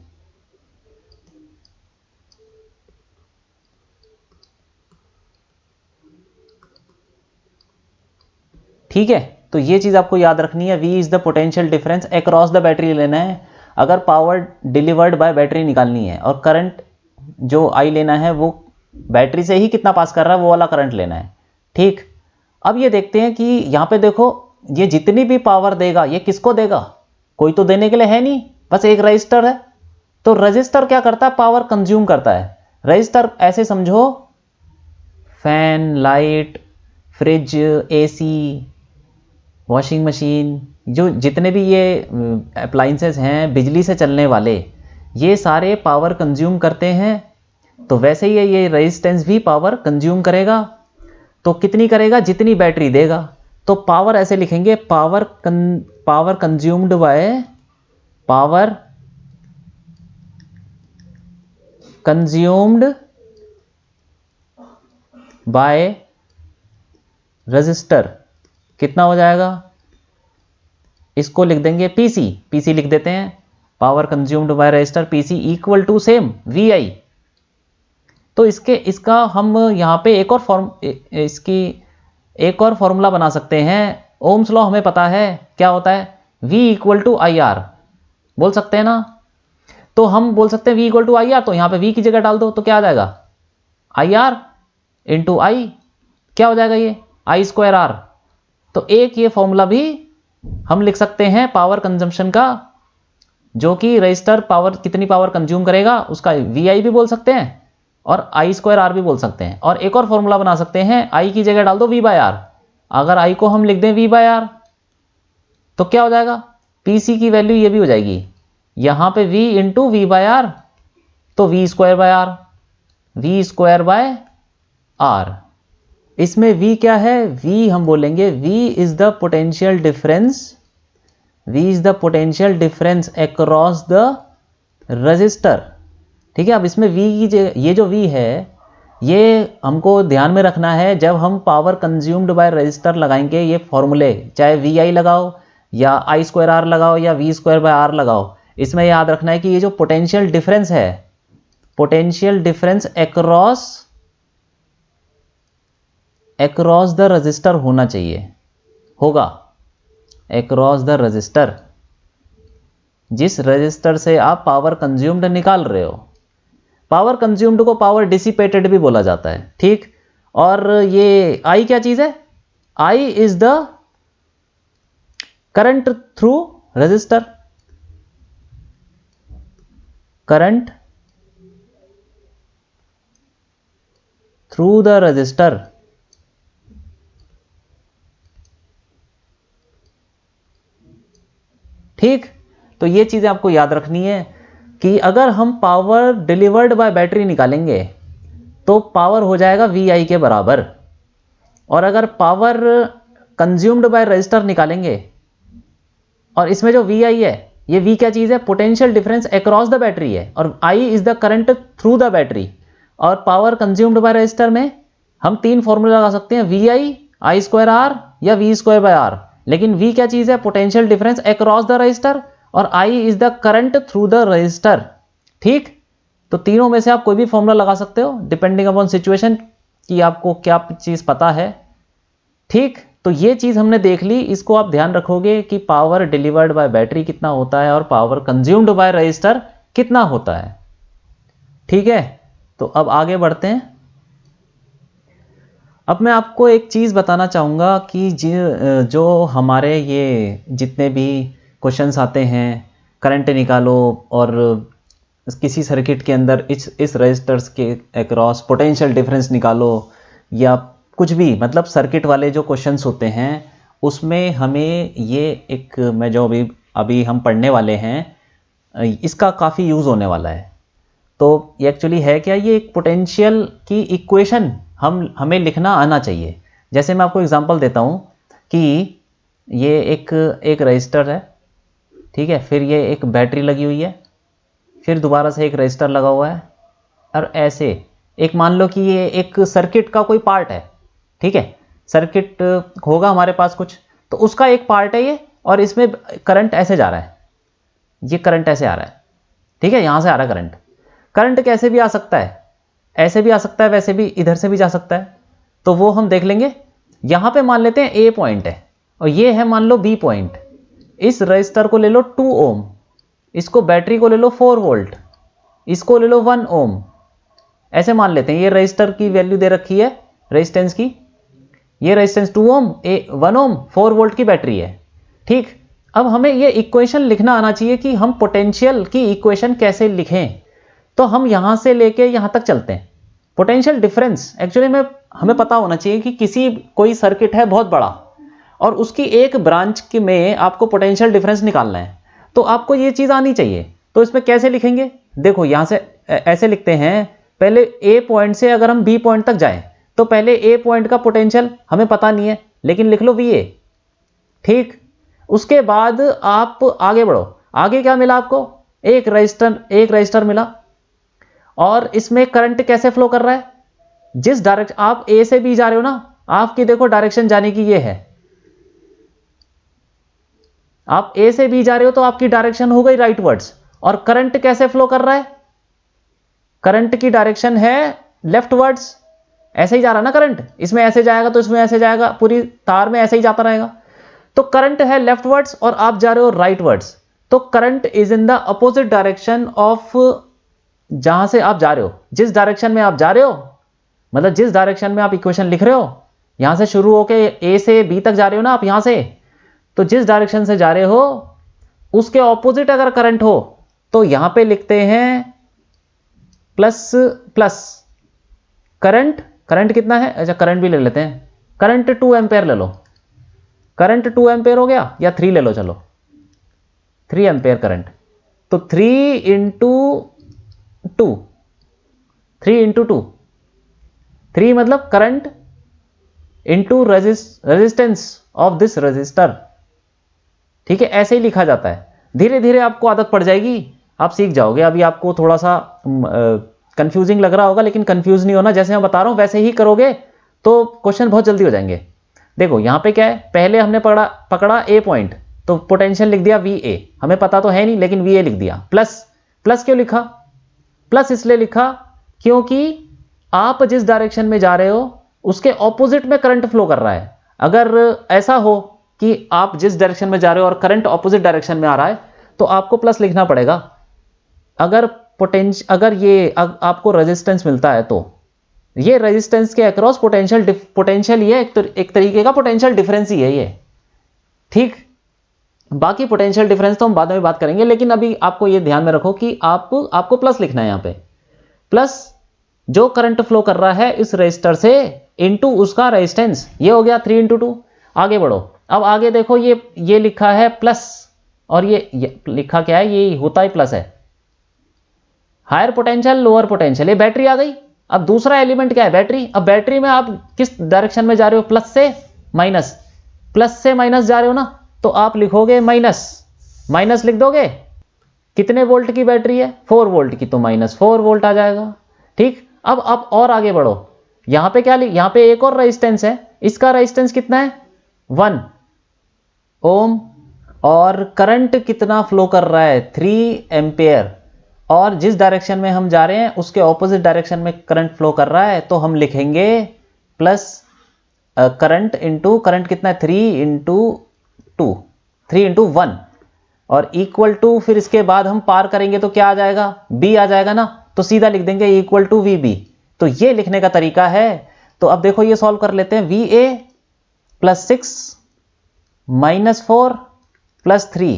ठीक है, तो ये चीज आपको याद रखनी है, V is the potential difference across the battery लेना है अगर पावर डिलीवर्ड बाय बैटरी निकालनी है, और करंट जो I लेना है वो बैटरी से ही कितना पास कर रहा है वो वाला करंट लेना है। ठीक, अब ये देखते हैं कि यहां पे देखो ये जितनी भी पावर देगा ये किसको देगा? कोई तो देने के लिए है नहीं, बस एक रजिस्टर है। तो रजिस्टर क्या करता है? पावर कंज्यूम करता है। रजिस्टर ऐसे समझो, fan, light, fridge, AC, washing machine, जो जितने भी ये अप्लायंसेस हैं बिजली से चलने वाले, ये सारे पावर कंज्यूम करते हैं। तो वैसे ही ये रेजिस्टेंस भी पावर कंज्यूम करेगा। तो कितनी करेगा? जितनी बैटरी देगा। तो पावर ऐसे लिखेंगे, power consumed by power consumed by register कितना हो जाएगा? इसको लिख देंगे पीसी लिख देते हैं, power consumed by resistor PC equal to same VI। तो इसका हम यहाँ पे एक और फॉर्मूला बना सकते हैं। ओम्स लॉ हमें पता है क्या होता है, V इक्वल टू IR बोल सकते हैं ना। तो हम बोल सकते हैं V इक्वल टू IR, तो यहाँ पे V की जगह डाल दो तो क्या आ जाएगा? IR इंटू I, क्या हो जाएगा ये? I square R। तो एक ये फॉर्मूला भी हम लिख सकते हैं पावर कंजम्पशन का, जो कि रजिस्टर पावर कितनी पावर कंज्यूम करेगा उसका VI भी बोल सकते हैं और I स्क्वायर R भी बोल सकते हैं। और एक और फॉर्मूला बना सकते हैं, I की जगह डाल दो V/R। अगर I को हम लिख दें V/R तो क्या हो जाएगा? PC की वैल्यू ये भी हो जाएगी, यहां पे V इंटू V/R, तो V square by R, V square by R। इसमें V क्या है? V हम बोलेंगे V is the potential difference across the resistor. ठीक है, अब इसमें V की ये जो V है ये हमको ध्यान में रखना है जब हम पावर कंज्यूम्ड बाय रजिस्टर लगाएंगे ये फॉर्मूले, चाहे VI लगाओ या I स्क्वायर R लगाओ या V स्क्वायर बाय R लगाओ, इसमें याद रखना है कि ये जो पोटेंशियल डिफरेंस है, potential difference across the register होना चाहिए, होगा अक्रॉस द रजिस्टर, जिस रजिस्टर से आप पावर कंज्यूम्ड निकाल रहे हो। पावर कंज्यूम्ड को पावर डिसिपेटेड भी बोला जाता है, ठीक। और ये आई क्या चीज है? I is the current through resistor, current through the resistor. ठीक, तो ये चीजें आपको याद रखनी है कि अगर हम पावर डिलीवर्ड बाय बैटरी निकालेंगे तो पावर हो जाएगा VI के बराबर, और अगर पावर कंज्यूम्ड बाय रजिस्टर निकालेंगे, और इसमें जो VI है, ये V क्या चीज है? Potential difference across the battery है, और I is the current through the battery. और पावर कंज्यूम्ड बाय रजिस्टर में हम 3 फॉर्मूला लगा सकते हैं, VI, I²R या V²/R। लेकिन V क्या चीज है? Potential difference across the register, और I is the current through the resistor. ठीक, तो तीनों में से आप कोई भी फॉर्मूला लगा सकते हो डिपेंडिंग अपॉन सिचुएशन कि आपको क्या चीज पता है। ठीक, तो ये चीज हमने देख ली, इसको आप ध्यान रखोगे कि पावर डिलीवर्ड बाय बैटरी कितना होता है और पावर कंज्यूम्ड बाय रजिस्टर कितना होता है। ठीक है, तो अब आगे बढ़ते हैं। अब मैं आपको एक चीज बताना चाहूंगा कि जो हमारे ये जितने भी क्वेश्चंस आते हैं, करंट निकालो और किसी सर्किट के अंदर इस रजिस्टर्स के अक्रॉस पोटेंशियल डिफरेंस निकालो, या कुछ भी, मतलब सर्किट वाले जो क्वेश्चंस होते हैं उसमें हमें ये एक, मैं जो अभी हम पढ़ने वाले हैं इसका काफ़ी यूज़ होने वाला है। तो ये एक्चुअली है क्या? ये एक पोटेंशियल की इक्वेशन हमें लिखना आना चाहिए। जैसे मैं आपको एग्जांपल देता हूँ कि ये एक रजिस्टर है, ठीक है, फिर ये एक बैटरी लगी हुई है, फिर दोबारा से एक रजिस्टर लगा हुआ है, और ऐसे एक मान लो कि ये एक सर्किट का कोई पार्ट है, ठीक है, सर्किट होगा हमारे पास कुछ, तो उसका एक पार्ट है ये, और इसमें करंट ऐसे जा रहा है, ये करंट ऐसे आ रहा है, ठीक है, यहां से आ रहा है करंट। करंट कैसे भी आ सकता है, ऐसे भी आ सकता है, वैसे भी इधर से भी जा सकता है, तो वो हम देख लेंगे। यहां पे मान लेते हैं A पॉइंट है और ये है मान लो B पॉइंट। इस रजिस्टर को ले लो 2 ओम, इसको बैटरी को ले लो 4 वोल्ट, इसको ले लो 1 ओम, ऐसे मान लेते हैं। ये रजिस्टर की वैल्यू दे रखी है रेजिस्टेंस की, ये रेजिस्टेंस 2 ओम, 1 ओम, 4 वोल्ट की बैटरी है। ठीक, अब हमें ये इक्वेशन लिखना आना चाहिए कि हम पोटेंशियल की इक्वेशन कैसे लिखें। तो हम यहां से लेके यहां तक चलते हैं। पोटेंशियल डिफरेंस एक्चुअली में हमें पता होना चाहिए कि कोई सर्किट है बहुत बड़ा और उसकी एक ब्रांच में आपको पोटेंशियल डिफरेंस निकालना है, तो आपको ये चीज आनी चाहिए। तो इसमें कैसे लिखेंगे? देखो यहां से ऐसे लिखते हैं, पहले A पॉइंट से अगर हम B पॉइंट तक जाएं तो पहले A पॉइंट का पोटेंशियल हमें पता नहीं है, लेकिन लिख लो VA। ठीक, उसके बाद आप आगे बढ़ो। आगे क्या मिला आपको? एक रजिस्टर मिला, और इसमें करंट कैसे फ्लो कर रहा है? जिस डायरेक्शन आप A से B जा रहे हो ना, आपकी देखो डायरेक्शन जाने की ये है, आप A से B जा रहे हो तो आपकी डायरेक्शन हो गई राइटवर्ड्स। और करंट कैसे फ्लो कर रहा है? करंट की डायरेक्शन है लेफ्टवर्ड्स, ऐसे ही जा रहा है ना करंट, इसमें ऐसे जाएगा तो इसमें ऐसे जाएगा, पूरी तार में ऐसे ही जाता रहेगा। तो करंट है लेफ्टवर्ड्स और आप जा रहे हो राइटवर्ड्स, तो current is in the opposite direction of जहां से आप जा रहे हो। जिस डायरेक्शन में आप जा रहे हो, मतलब जिस डायरेक्शन में आप इक्वेशन लिख रहे हो, यहां से शुरू होके A से B तक जा रहे हो ना आप यहां से, तो जिस डायरेक्शन से जा रहे हो उसके ऑपोजिट अगर करंट हो तो यहां पे लिखते हैं प्लस प्लस। करंट कितना है? अच्छा करंट भी ले लेते हैं, करंट 2 एम्पेयर ले लो। करंट 2 एम्पेयर हो गया, या 3 ले लो, चलो 3 एम्पेयर करंट। तो 3 इंटू 2, 3 इंटू 2, 3 मतलब current into resistance of this register. ठीक है, ऐसे ही लिखा जाता है। धीरे धीरे आपको आदत पड़ जाएगी, आप सीख जाओगे। अभी आपको थोड़ा सा कंफ्यूजिंग लग रहा होगा, लेकिन कंफ्यूज नहीं होना, जैसे मैं बता रहा हूं वैसे ही करोगे तो क्वेश्चन बहुत जल्दी हो जाएंगे। देखो यहां पे क्या है, पहले हमने पकड़ा A पॉइंट, तो पोटेंशियल लिख दिया VA, हमें पता तो है नहीं लेकिन VA लिख दिया। प्लस क्यों लिखा? प्लस इसलिए लिखा क्योंकि आप जिस डायरेक्शन में जा रहे हो उसके ऑपोजिट में करंट फ्लो कर रहा है। अगर ऐसा हो कि आप जिस डायरेक्शन में जा रहे हो और करंट ऑपोजिट डायरेक्शन में आ रहा है तो आपको प्लस लिखना पड़ेगा। अगर ये आपको रेजिस्टेंस मिलता है तो ये रेजिस्टेंस के अक्रॉस पोटेंशियल ये एक तरीके का पोटेंशियल डिफरेंस ही है ये, ठीक। बाकी पोटेंशियल डिफरेंस तो हम बाद में बात करेंगे, लेकिन अभी आपको ये ध्यान में रखो कि आपको प्लस लिखना है। यहां पे प्लस जो करंट फ्लो कर रहा है इस रेजिस्टर से इनटू उसका रेजिस्टेंस, ये हो गया 3 × 2। आगे बढ़ो, अब आगे देखो ये लिखा है प्लस और ये लिखा क्या है, ये होता ही प्लस है। हायर पोटेंशियल लोअर पोटेंशियल, ये बैटरी आ गई। अब दूसरा एलिमेंट क्या है, बैटरी। अब बैटरी में आप किस डायरेक्शन में जा रहे हो, प्लस से माइनस जा रहे हो ना, तो आप लिखोगे माइनस लिख दोगे। कितने वोल्ट की बैटरी है, 4 वोल्ट की, तो -4 वोल्ट आ जाएगा, ठीक। अब आप और आगे बढ़ो, यहां पे क्या यहां पे एक और रेजिस्टेंस है, इसका रेजिस्टेंस कितना है 1 ओम, और करंट कितना फ्लो कर रहा है 3 एम्पियर, और जिस डायरेक्शन में हम जा रहे हैं उसके ऑपोजिट डायरेक्शन में करंट फ्लो कर रहा है, तो हम लिखेंगे प्लस करंट इंटू करंट कितना है 3 × 1 और इक्वल टू, फिर इसके बाद हम पार करेंगे तो क्या आ जाएगा, B आ जाएगा ना, तो सीधा लिख देंगे इक्वल टू VB। तो ये लिखने का तरीका है। तो अब देखो ये सॉल्व कर लेते हैं। VA +6 -4 +3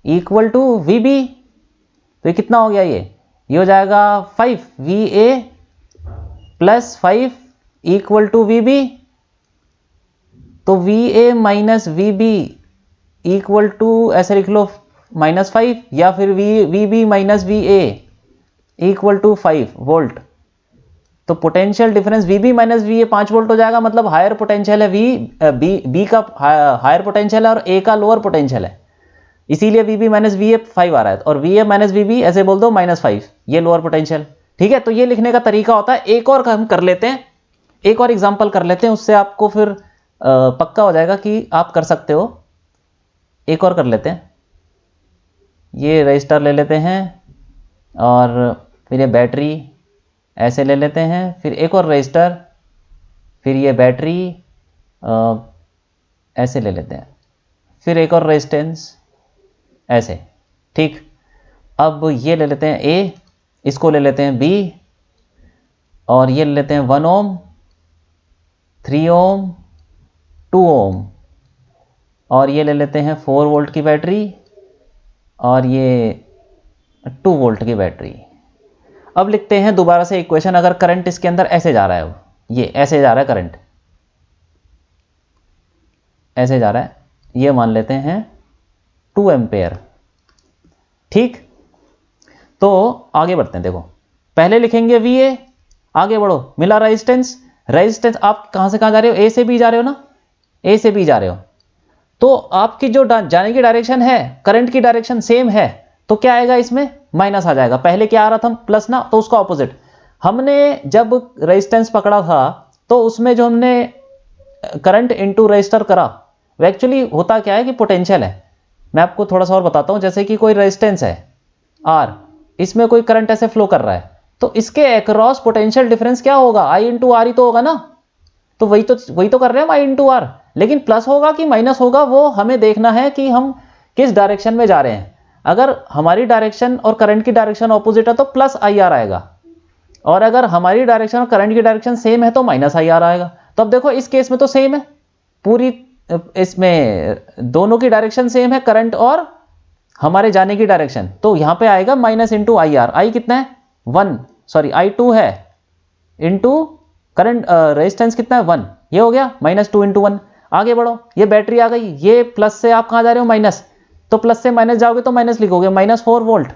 इक्वल टू VB, तो ये कितना हो गया, ये हो जाएगा 5। VA +5 इक्वल टू VB, तो VA - VB इक्वल टू ऐसे लिख लो -5, या फिर VB - VA equal to 5 volt. तो potential difference VB - VA 5 volt हो जाएगा, मतलब हायर पोटेंशियल है B का हायर पोटेंशियल है और A का लोअर पोटेंशियल है, इसीलिए VB - VA 5 आ रहा है, और VA - VB ऐसे बोल दो -5, ये लोअर पोटेंशियल, ठीक है। तो ये लिखने का तरीका होता है। एक और हम कर लेते हैं, एक और एग्जांपल कर लेते हैं, उससे आपको फिर पक्का हो जाएगा कि आप कर सकते हो। एक और कर लेते हैं, ये रजिस्टर ले लेते हैं और फिर ये बैटरी ऐसे ले लेते हैं, फिर एक और रजिस्टर, फिर ये बैटरी ऐसे ले लेते हैं, फिर एक और रेजिस्टेंस ऐसे, ठीक। अब ये ले लेते हैं A, इसको ले लेते हैं B, और ये ले लेते हैं 1 ओम, 3 ओम, 2 ओम, और ये ले लेते हैं 4 वोल्ट की बैटरी, और ये 2 वोल्ट की बैटरी। अब लिखते हैं दोबारा से इक्वेशन। अगर करंट इसके अंदर ऐसे जा रहा है, ये ऐसे जा रहा है करंट, ऐसे जा रहा है, ये मान लेते हैं 2 एम्पेयर, ठीक। तो आगे बढ़ते हैं, देखो पहले लिखेंगे VA, आगे बढ़ो, मिला रेजिस्टेंस। आप कहां से कहां जा रहे हो, A से B जा रहे हो ना, A से B जा रहे हो, तो आपकी जो जाने की डायरेक्शन है, करंट की डायरेक्शन सेम है, तो क्या आएगा इसमें, माइनस आ जाएगा। पहले क्या आ रहा था प्लस ना, तो उसका ऑपोजिट। हमने जब रेजिस्टेंस पकड़ा था तो उसमें जो हमने करंट इनटू रेजिस्टर करा, वो एक्चुअली होता क्या है कि पोटेंशियल है। मैं आपको थोड़ा सा और बताता हूं, जैसे कि कोई रेजिस्टेंस है R, इसमें कोई करंट ऐसे फ्लो कर रहा है, तो इसके अक्रॉस पोटेंशियल डिफरेंस क्या होगा, I × R ही तो होगा ना। तो वही तो कर रहे हैं हम, I × R, लेकिन प्लस होगा कि माइनस होगा वो हमें देखना है कि हम किस डायरेक्शन में जा रहे हैं। अगर हमारी डायरेक्शन और करंट की डायरेक्शन ऑपोजिट है तो +IR आएगा, और अगर हमारी डायरेक्शन और करंट की डायरेक्शन सेम है तो -IR आएगा। तो अब देखो इस केस में तो सेम है, पूरी इसमें दोनों की डायरेक्शन सेम है, करंट और हमारे जाने की डायरेक्शन, तो यहां पे आएगा -IR। I कितना है 1, सॉरी I2 है, इंटू करंट रेजिस्टेंस कितना है 1, ये हो गया -2 × 1। आगे बढ़ो, ये बैटरी आ गई, ये प्लस से आप कहां जा रहे हो, माइनस, तो प्लस से माइनस जाओगे तो माइनस लिखोगे, -4 वोल्ट,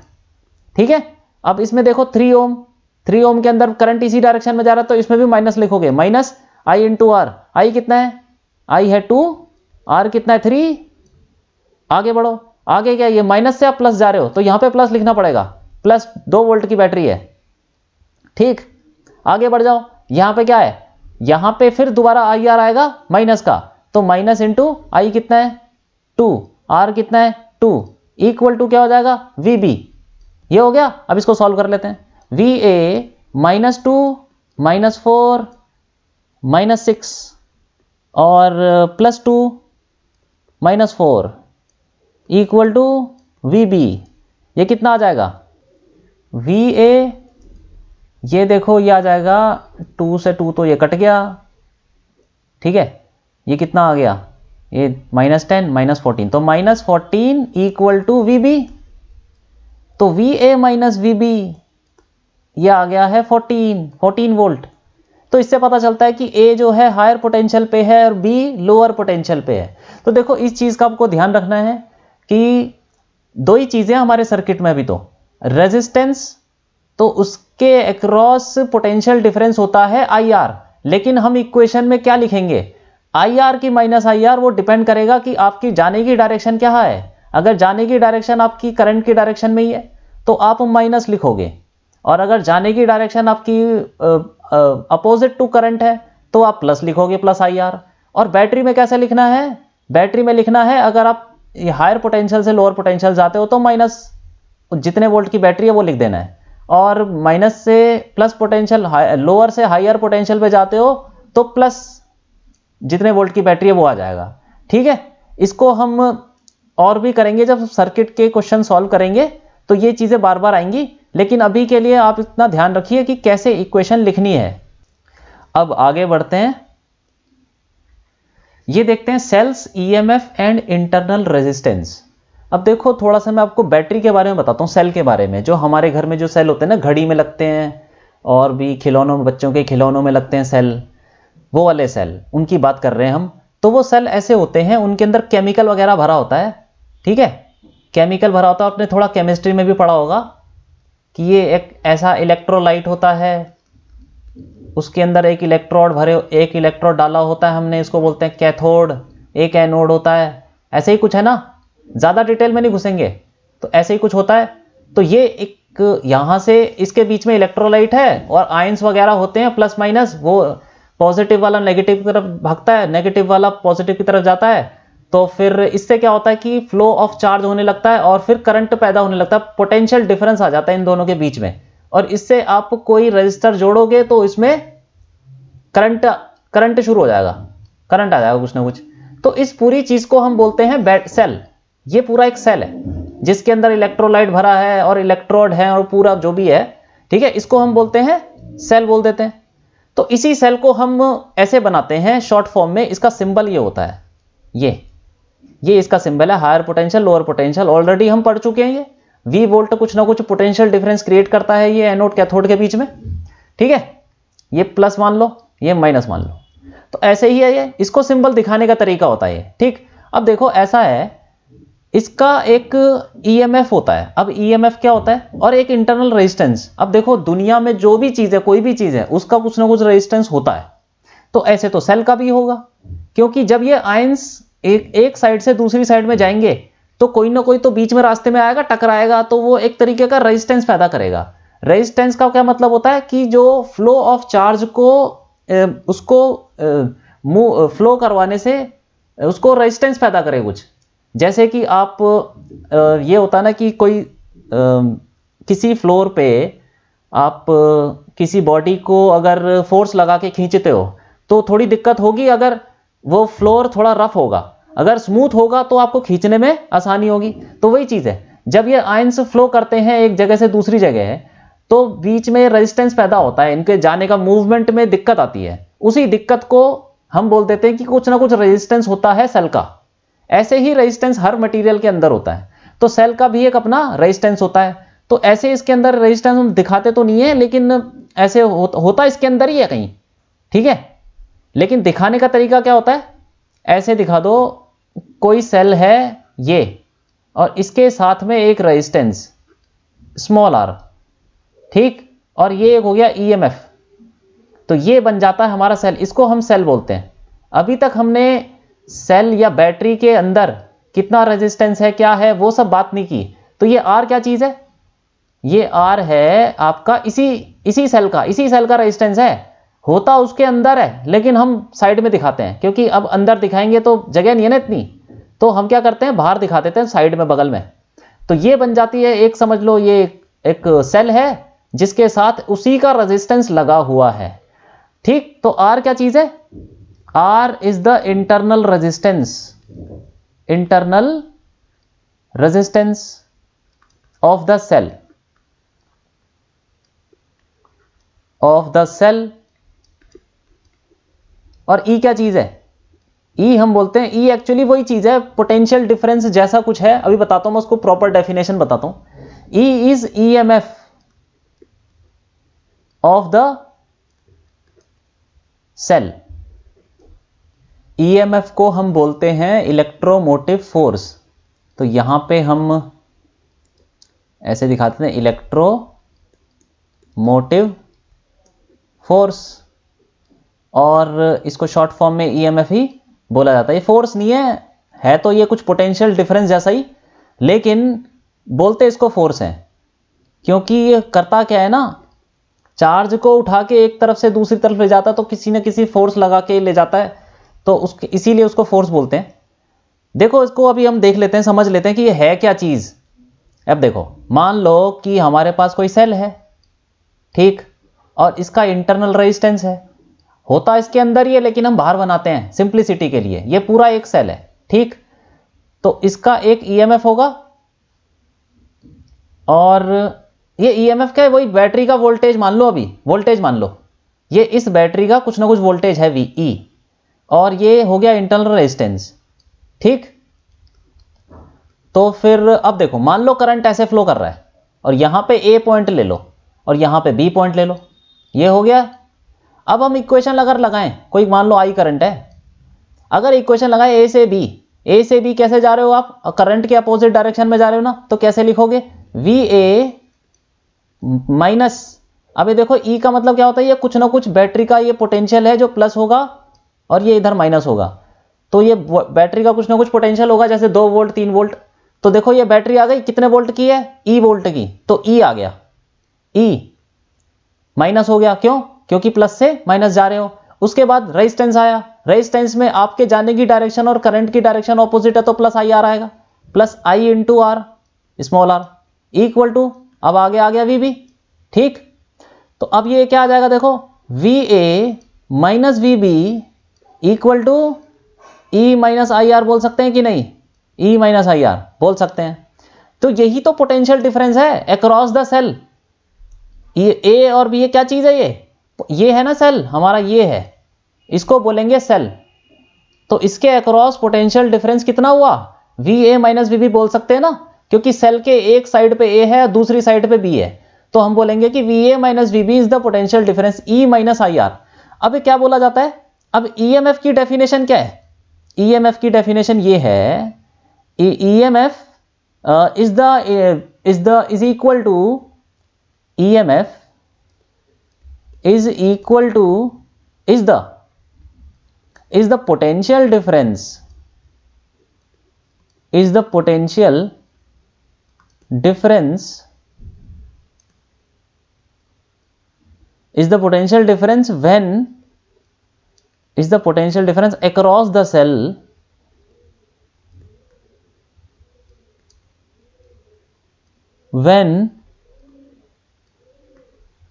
ठीक है। अब इसमें देखो 3 ओम के अंदर करंट इसी डायरेक्शन में जा रहा है, तो इसमें भी माइनस लिखोगे, -I × R। I कितना है, I है 2, R कितना है 3। आगे बढ़ो, आगे क्या, ये माइनस से आप प्लस जा रहे हो, तो यहां पे प्लस लिखना पड़ेगा, +2 वोल्ट की बैटरी है, ठीक। आगे बढ़ जाओ, यहां पे क्या है, यहां पे फिर दोबारा IR आएगा माइनस का, तो माइनस इंटू I कितना है 2, R कितना है 2, इक्वल टू क्या हो जाएगा VB। ये हो गया। अब इसको सॉल्व कर लेते हैं। VA -2 -4 -6 और +2 -4 इक्वल टू VB। ये कितना आ जाएगा VA, ये देखो ये आ जाएगा 2 से 2 तो ये कट गया, ठीक है। ये कितना आ गया, ये -10 -14, तो -14 इक्वल टू VB। तो VA माइनस VB ये आ गया है 14 वोल्ट। तो इससे पता चलता है कि A जो है हायर पोटेंशियल पे है और B लोअर पोटेंशियल पे है। तो देखो इस चीज़ का आपको ध्यान रखना है कि दो ही चीज़ें हमारे सर्किट में अभी तो रेजिस्टेंस, तो उसके अक्रॉस पोटेंशियल डिफरेंस होता है IR, लेकिन हम इक्वेशन में क्या लिखेंगे IR की माइनस IR, वो डिपेंड करेगा कि आपकी जाने की डायरेक्शन क्या है। अगर जाने की डायरेक्शन आपकी करंट की डायरेक्शन में ही है तो आप माइनस लिखोगे, और अगर जाने की डायरेक्शन आपकी अपोजिट टू करंट है तो आप प्लस लिखोगे, प्लस IR। और बैटरी में कैसे लिखना है, बैटरी में लिखना है अगर आप हायर पोटेंशियल से लोअर पोटेंशियल जाते हो तो माइनस जितने वोल्ट की बैटरी है वो लिख देना है, और माइनस से प्लस पोटेंशियल, लोअर से हायर पोटेंशियल पे जाते हो तो प्लस जितने वोल्ट की बैटरी है वो आ जाएगा, ठीक है। इसको हम और भी करेंगे जब सर्किट के क्वेश्चन सॉल्व करेंगे तो ये चीजें बार बार आएंगी, लेकिन अभी के लिए आप इतना ध्यान रखिए कि कैसे इक्वेशन लिखनी है। अब आगे बढ़ते हैं, ये देखते हैं cell's EMF and internal resistance. अब देखो थोड़ा सा मैं आपको बैटरी के बारे में बताता हूँ, सेल के बारे में। जो हमारे घर में जो सेल होते हैं ना, घड़ी में लगते हैं और भी खिलौनों में, बच्चों के खिलौनों में लगते हैं सेल, वो वाले सेल, उनकी बात कर रहे हैं हम। तो वो सेल ऐसे होते हैं, उनके अंदर केमिकल वगैरह भरा होता है, ठीक है, केमिकल भरा होता है। आपने थोड़ा केमिस्ट्री में भी पढ़ा होगा कि ये एक ऐसा इलेक्ट्रोलाइट होता है, उसके अंदर एक इलेक्ट्रोड भरे, एक इलेक्ट्रोड डाला होता है हमने, इसको बोलते हैं कैथोड, एक एनोड होता है, ऐसे ही कुछ है ना, ज़्यादा डिटेल में नहीं घुसेंगे। तो ऐसे ही कुछ होता है। तो ये एक यहाँ से इसके बीच में इलेक्ट्रोलाइट है और आयंस वगैरह होते हैं, प्लस माइनस, वो पॉजिटिव वाला नेगेटिव की तरफ भागता है, नेगेटिव वाला पॉजिटिव की तरफ जाता है। तो फिर इससे क्या होता है कि फ्लो ऑफ चार्ज होने लगता है और फिर करंट पैदा होने लगता है, पोटेंशियल डिफरेंस आ जाता है इन दोनों के बीच में। और इससे आप कोई रजिस्टर जोड़ोगे तो इसमें करंट शुरू हो जाएगा, करंट आ जाएगा कुछ ना कुछ। तो इस पूरी चीज को हम बोलते हैं सेल। ये पूरा एक सेल है जिसके अंदर इलेक्ट्रोलाइट भरा है और इलेक्ट्रोड है और पूरा जो भी है, ठीक है, इसको हम बोलते हैं सेल, बोल देते हैं। तो इसी सेल को हम ऐसे बनाते हैं शॉर्ट फॉर्म में। इसका सिंबल ये होता है, ये इसका सिंबल है, higher potential lower potential. Already हम पढ़ चुके हैं, ये V वोल्ट कुछ ना कुछ पोटेंशियल डिफरेंस क्रिएट करता है ये एनोड कैथोड के बीच में, ठीक है। ये प्लस मान लो, ये माइनस मान लो, तो ऐसे ही है ये, इसको सिंबल दिखाने का तरीका होता है, ठीक। अब देखो ऐसा है, इसका एक EMF होता है। अब EMF क्या होता है, और एक इंटरनल रेजिस्टेंस। अब देखो दुनिया में जो भी चीज है, कोई भी चीज है, उसका कुछ ना कुछ रेजिस्टेंस होता है। तो ऐसे तो सेल का भी होगा, क्योंकि जब ये आयंस एक साइड से दूसरी साइड में जाएंगे तो कोई ना कोई तो बीच में रास्ते में आएगा, टकराएगा, तो वो एक तरीके का रेजिस्टेंस पैदा करेगा। रेजिस्टेंस का क्या मतलब होता है कि जो फ्लो ऑफ चार्ज को उसको फ्लो करवाने से उसको रेजिस्टेंस पैदा करे कुछ। जैसे कि आप ये होता है ना कि कोई किसी फ्लोर पे आप किसी बॉडी को अगर फोर्स लगा के खींचते हो तो थोड़ी दिक्कत होगी, अगर वो फ्लोर थोड़ा रफ होगा। अगर स्मूथ होगा तो आपको खींचने में आसानी होगी। तो वही चीज है, जब ये आयंस फ्लो करते हैं एक जगह से दूसरी जगह तो बीच में रेजिस्टेंस पैदा होता है, इनके जाने का मूवमेंट में दिक्कत आती है। उसी दिक्कत को हम बोल देते हैं कि कुछ ना कुछ रेजिस्टेंस होता है सेल का। ऐसे ही रेजिस्टेंस हर मटेरियल के अंदर होता है, तो सेल का भी एक अपना रेजिस्टेंस होता है। तो ऐसे इसके अंदर रेजिस्टेंस हम दिखाते तो नहीं है, लेकिन ऐसे होता इसके अंदर ही है कहीं, ठीक है। लेकिन दिखाने का तरीका क्या होता है, ऐसे दिखा दो, कोई सेल है ये और इसके साथ में एक रेजिस्टेंस स्मॉल r, ठीक, और ये एक हो गया EMF, तो ये बन जाता है हमारा सेल, इसको हम सेल बोलते हैं। अभी तक हमने सेल या बैटरी के अंदर कितना रेजिस्टेंस है, क्या है, वो सब बात नहीं की। तो ये R क्या चीज है, ये R है आपका इसी सेल का रेजिस्टेंस है, होता उसके अंदर है, लेकिन हम साइड में दिखाते हैं क्योंकि अब अंदर दिखाएंगे तो जगह नहीं है ना इतनी, तो हम क्या करते हैं, बाहर दिखा देते हैं साइड में, बगल में। तो ये बन जाती है एक, समझ लो ये एक सेल है जिसके साथ उसी का रेजिस्टेंस लगा हुआ है। ठीक, तो R क्या चीज है, R is the internal resistance, internal resistance of the cell, of the cell. और E क्या चीज है, E हम बोलते हैं, E एक्चुअली वही चीज है, पोटेंशियल डिफरेंस जैसा कुछ है, अभी बताता हूं मैं उसको, प्रॉपर डेफिनेशन बताता हूं। E is EMF of the cell. EMF को हम बोलते हैं इलेक्ट्रोमोटिव फोर्स। तो यहां पे हम ऐसे दिखाते हैं, इलेक्ट्रोमोटिव फोर्स, और इसको शॉर्ट फॉर्म में EMF ही बोला जाता है। ये फोर्स नहीं है तो ये कुछ पोटेंशियल डिफरेंस जैसा ही, लेकिन बोलते इसको फोर्स है, क्योंकि ये करता क्या है ना, चार्ज को उठा के एक तरफ से दूसरी तरफ ले जाता है, तो किसी न किसी फोर्स लगा के ले जाता है, तो उसके इसीलिए उसको फोर्स बोलते हैं। देखो इसको अभी हम देख लेते हैं, समझ लेते हैं कि ये है क्या चीज। अब देखो, मान लो कि हमारे पास कोई सेल है, ठीक, और इसका इंटरनल रेजिस्टेंस है, होता इसके अंदर ही है लेकिन हम बाहर बनाते हैं सिंप्लिसिटी के लिए। ये पूरा एक सेल है, ठीक, तो इसका एक EMF होगा, और ये EMF क्या है, वही बैटरी का वोल्टेज मान लो, अभी वोल्टेज मान लो, ये इस बैटरी का कुछ ना कुछ वोल्टेज है VE, और ये हो गया इंटरनल रेजिस्टेंस, ठीक। तो फिर अब देखो, मान लो करंट ऐसे फ्लो कर रहा है, और यहां पे A पॉइंट ले लो और यहां पे B पॉइंट ले लो, ये हो गया। अब हम इक्वेशन अगर लगाएं, कोई मान लो I करंट है, अगर इक्वेशन लगाएं A से B कैसे जा रहे हो आप, करंट के अपोजिट डायरेक्शन में जा रहे हो ना, तो कैसे लिखोगे, VA माइनस, अभी देखो E का मतलब क्या होता है, ये कुछ ना कुछ बैटरी का ये पोटेंशियल है जो प्लस होगा और ये इधर माइनस होगा, तो ये बैटरी का कुछ ना कुछ पोटेंशियल होगा, जैसे 2 वोल्ट 3 वोल्ट। तो देखो ये बैटरी आ गई, कितने वोल्ट की है, E वोल्ट की, तो E आ गया, E माइनस हो गया, क्यों, क्योंकि प्लस से माइनस जा रहे हो। उसके बाद रेजिस्टेंस आया, रेजिस्टेंस में आपके जाने की डायरेक्शन और करंट की डायरेक्शन ऑपोजिट है, तो प्लस I R आएगा, plus I into R small r equal to, अब आगे आ गया VB, ठीक। तो अब ये क्या आ जाएगा, देखो VA minus VB equal to E minus IR बोल सकते हैं कि नहीं, E माइनस IR बोल सकते हैं। तो यही तो पोटेंशियल डिफरेंस है अक्रॉस द सेल। ये A और B, ये क्या चीज है, ये है ना सेल हमारा, ये है, इसको बोलेंगे सेल। तो इसके अक्रॉस पोटेंशियल डिफरेंस कितना हुआ, VA माइनस VB बोल सकते हैं ना, क्योंकि सेल के एक साइड पे A है दूसरी साइड पे B है, तो हम बोलेंगे कि VA minus VB is the potential difference E minus IR। अब क्या बोला जाता है, अब EMF की डेफिनेशन क्या है, EMF की डेफिनेशन ये है, EMF is equal to, EMF is equal to is the potential difference, is the potential difference, is the potential difference when, is the potential difference across the cell when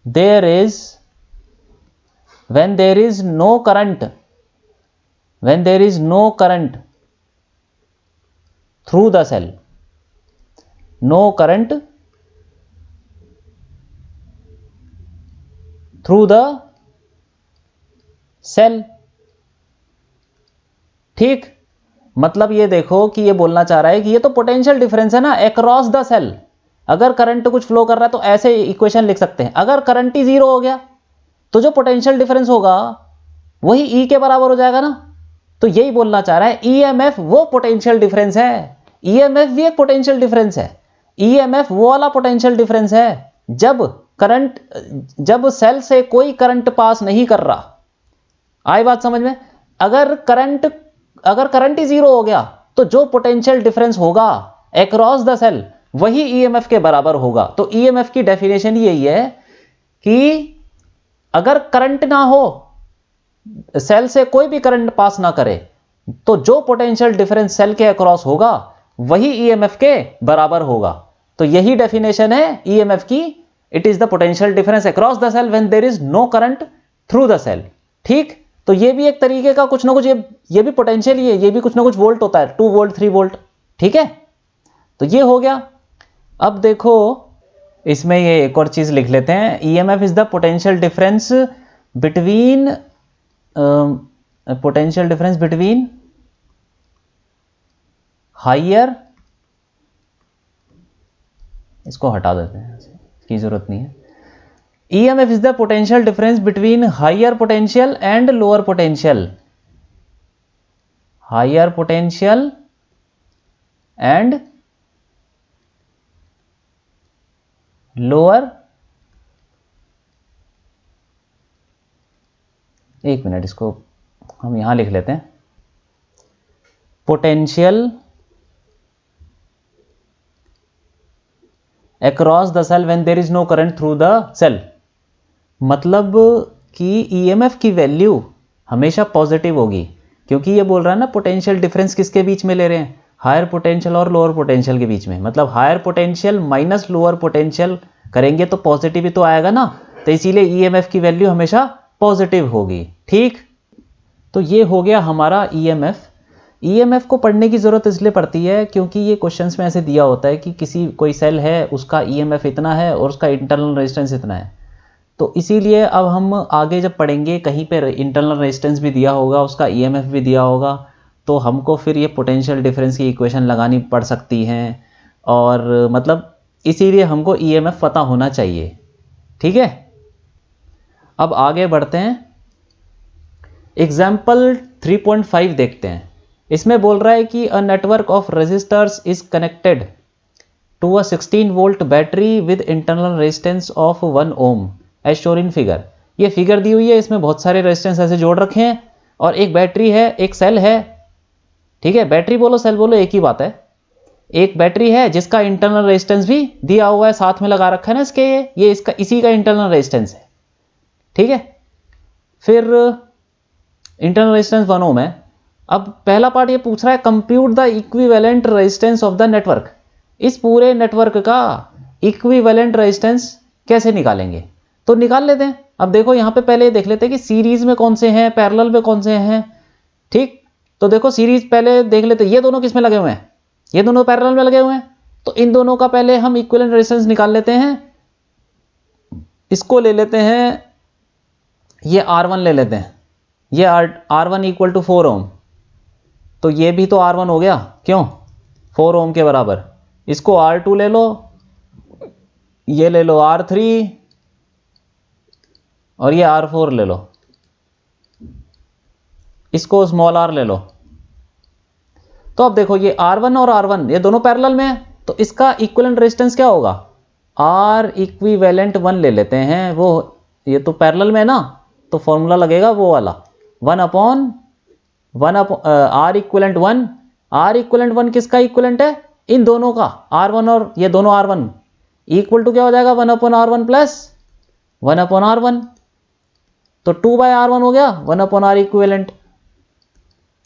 there is no current, when there is no current through the cell, no current through the cell, ठीक। मतलब ये देखो कि ये बोलना चाह रहा है कि ये तो पोटेंशियल डिफरेंस है ना अक्रॉस द सेल। अगर करंट कुछ फ्लो कर रहा है तो ऐसे इक्वेशन लिख सकते हैं, अगर करंट ही 0 हो गया तो जो पोटेंशियल डिफरेंस होगा वही E के बराबर हो जाएगा ना। तो यही बोलना चाह रहा है, EMF वो पोटेंशियल डिफरेंस है, EMF भी एक पोटेंशियल डिफरेंस है, EMF वो वाला पोटेंशियल डिफरेंस है जब सेल से कोई करंट पास नहीं कर रहा। आई बात समझ में, अगर करंट ही 0 हो गया तो जो पोटेंशियल डिफरेंस होगा अक्रॉस द सेल वही EMF के बराबर होगा। तो EMF की डेफिनेशन यही है कि अगर करंट ना हो, सेल से कोई भी करंट पास ना करे, तो जो पोटेंशियल डिफरेंस सेल के अक्रॉस होगा वही ईएमएफ के बराबर होगा। तो यही डेफिनेशन है ईएमएफ की, it is the potential difference across the cell when there is no current through the cell. ठीक, तो ये भी एक तरीके का कुछ ना कुछ, ये भी पोटेंशियल ही है, ये भी कुछ ना कुछ वोल्ट होता है, 2 वोल्ट 3 वोल्ट। ठीक है, तो ये हो गया। अब देखो इसमें ये एक और चीज लिख लेते हैं, EMF is the potential difference between higher, इसको हटा देते हैं, इसकी जरूरत नहीं है। EMF is the potential difference between higher potential and lower potential. Higher potential and lower, एक मिनट, इसको हम यहां लिख लेते हैं, potential across the cell when there is no current through the cell। मतलब कि ईएमएफ की वैल्यू हमेशा पॉजिटिव होगी, क्योंकि ये बोल रहा है ना पोटेंशियल डिफरेंस किसके बीच में ले रहे हैं, हायर पोटेंशियल और लोअर पोटेंशियल के बीच में। मतलब higher potential minus lower potential करेंगे तो पॉजिटिव ही तो आएगा ना, तो इसीलिए ईएमएफ की वैल्यू हमेशा पॉजिटिव होगी। ठीक, तो ये हो गया हमारा ईएमएफ। ईएमएफ को पढ़ने की जरूरत इसलिए पड़ती है क्योंकि ये क्वेश्चंस में ऐसे दिया होता है कि कोई सेल है उसका ईएमएफ इतना है और उसका इंटरनल रेजिस्टेंस इतना है। तो इसीलिए अब हम आगे जब पढ़ेंगे कहीं पे इंटरनल रेजिस्टेंस भी दिया होगा, उसका ईएमएफ भी दिया होगा, तो हमको फिर ये पोटेंशियल डिफरेंस की इक्वेशन लगानी पड़ सकती हैं, और मतलब इसीलिए हमको ईएमएफ पता होना चाहिए। ठीक है, अब आगे बढ़ते हैं, एग्जाम्पल 3.5 देखते हैं। इसमें बोल रहा है कि a network of resistors is connected to a 16 volt battery with internal resistance of 1 ohm as shown in figure. ये फिगर दी हुई है, इसमें बहुत सारे रेजिस्टेंस ऐसे जोड़ रखे हैं और एक बैटरी है, एक सेल है। ठीक है, बैटरी बोलो सेल बोलो एक ही बात है। एक बैटरी है जिसका इंटरनल रेजिस्टेंस भी दिया हुआ है, साथ में लगा रखा है ना इसके, ये इसका इसी का इंटरनल रेजिस्टेंस है। ठीक है, फिर इंटरनल रेजिस्टेंस 1 ओम है। अब पहला पार्ट ये पूछ रहा है compute the equivalent resistance of the network. इस पूरे नेटवर्क का इक्विवेलेंट रेजिस्टेंस कैसे निकालेंगे, तो निकाल लेते हैं। अब देखो यहां पे पहले देख लेते हैं कि सीरीज में कौन से हैं, पैरेलल में कौन से हैं। ठीक, तो देखो सीरीज पहले देख लेते हैं, ये दोनों किस में लगे हुए हैं, ये दोनों पैरेलल में लगे हुए हैं, तो इन दोनों का पहले हम इक्विवेलेंट रेजिस्टेंस निकाल लेते हैं। इसको ले लेते हैं, ये R1 ले लेते हैं, ये R1 इक्वल टू 4 ओम, तो ये भी तो R1 हो गया, क्यों 4 ओम के बराबर। इसको R2 ले लो, ये ले लो R3 और ये R4 ले लो, इसको स्मॉल r ले लो। तो अब देखो ये R1 और R1 ये दोनों पैरेलल में है, तो इसका इक्विवेलेंट रेजिस्टेंस क्या होगा, R इक्विवेलेंट 1 ले लेते हैं, वो ये तो पैरेलल में है ना, तो फॉर्मूला लगेगा वो वाला 1 upon R equivalent 1। R equivalent 1 किसका इक्विवेलेंट है, इन दोनों का, R1 और ये दोनों R1 इक्वल टू क्या हो जाएगा 1 upon R1 plus 1 upon R1, तो 2 बाय R1 हो गया, 1 upon R equivalent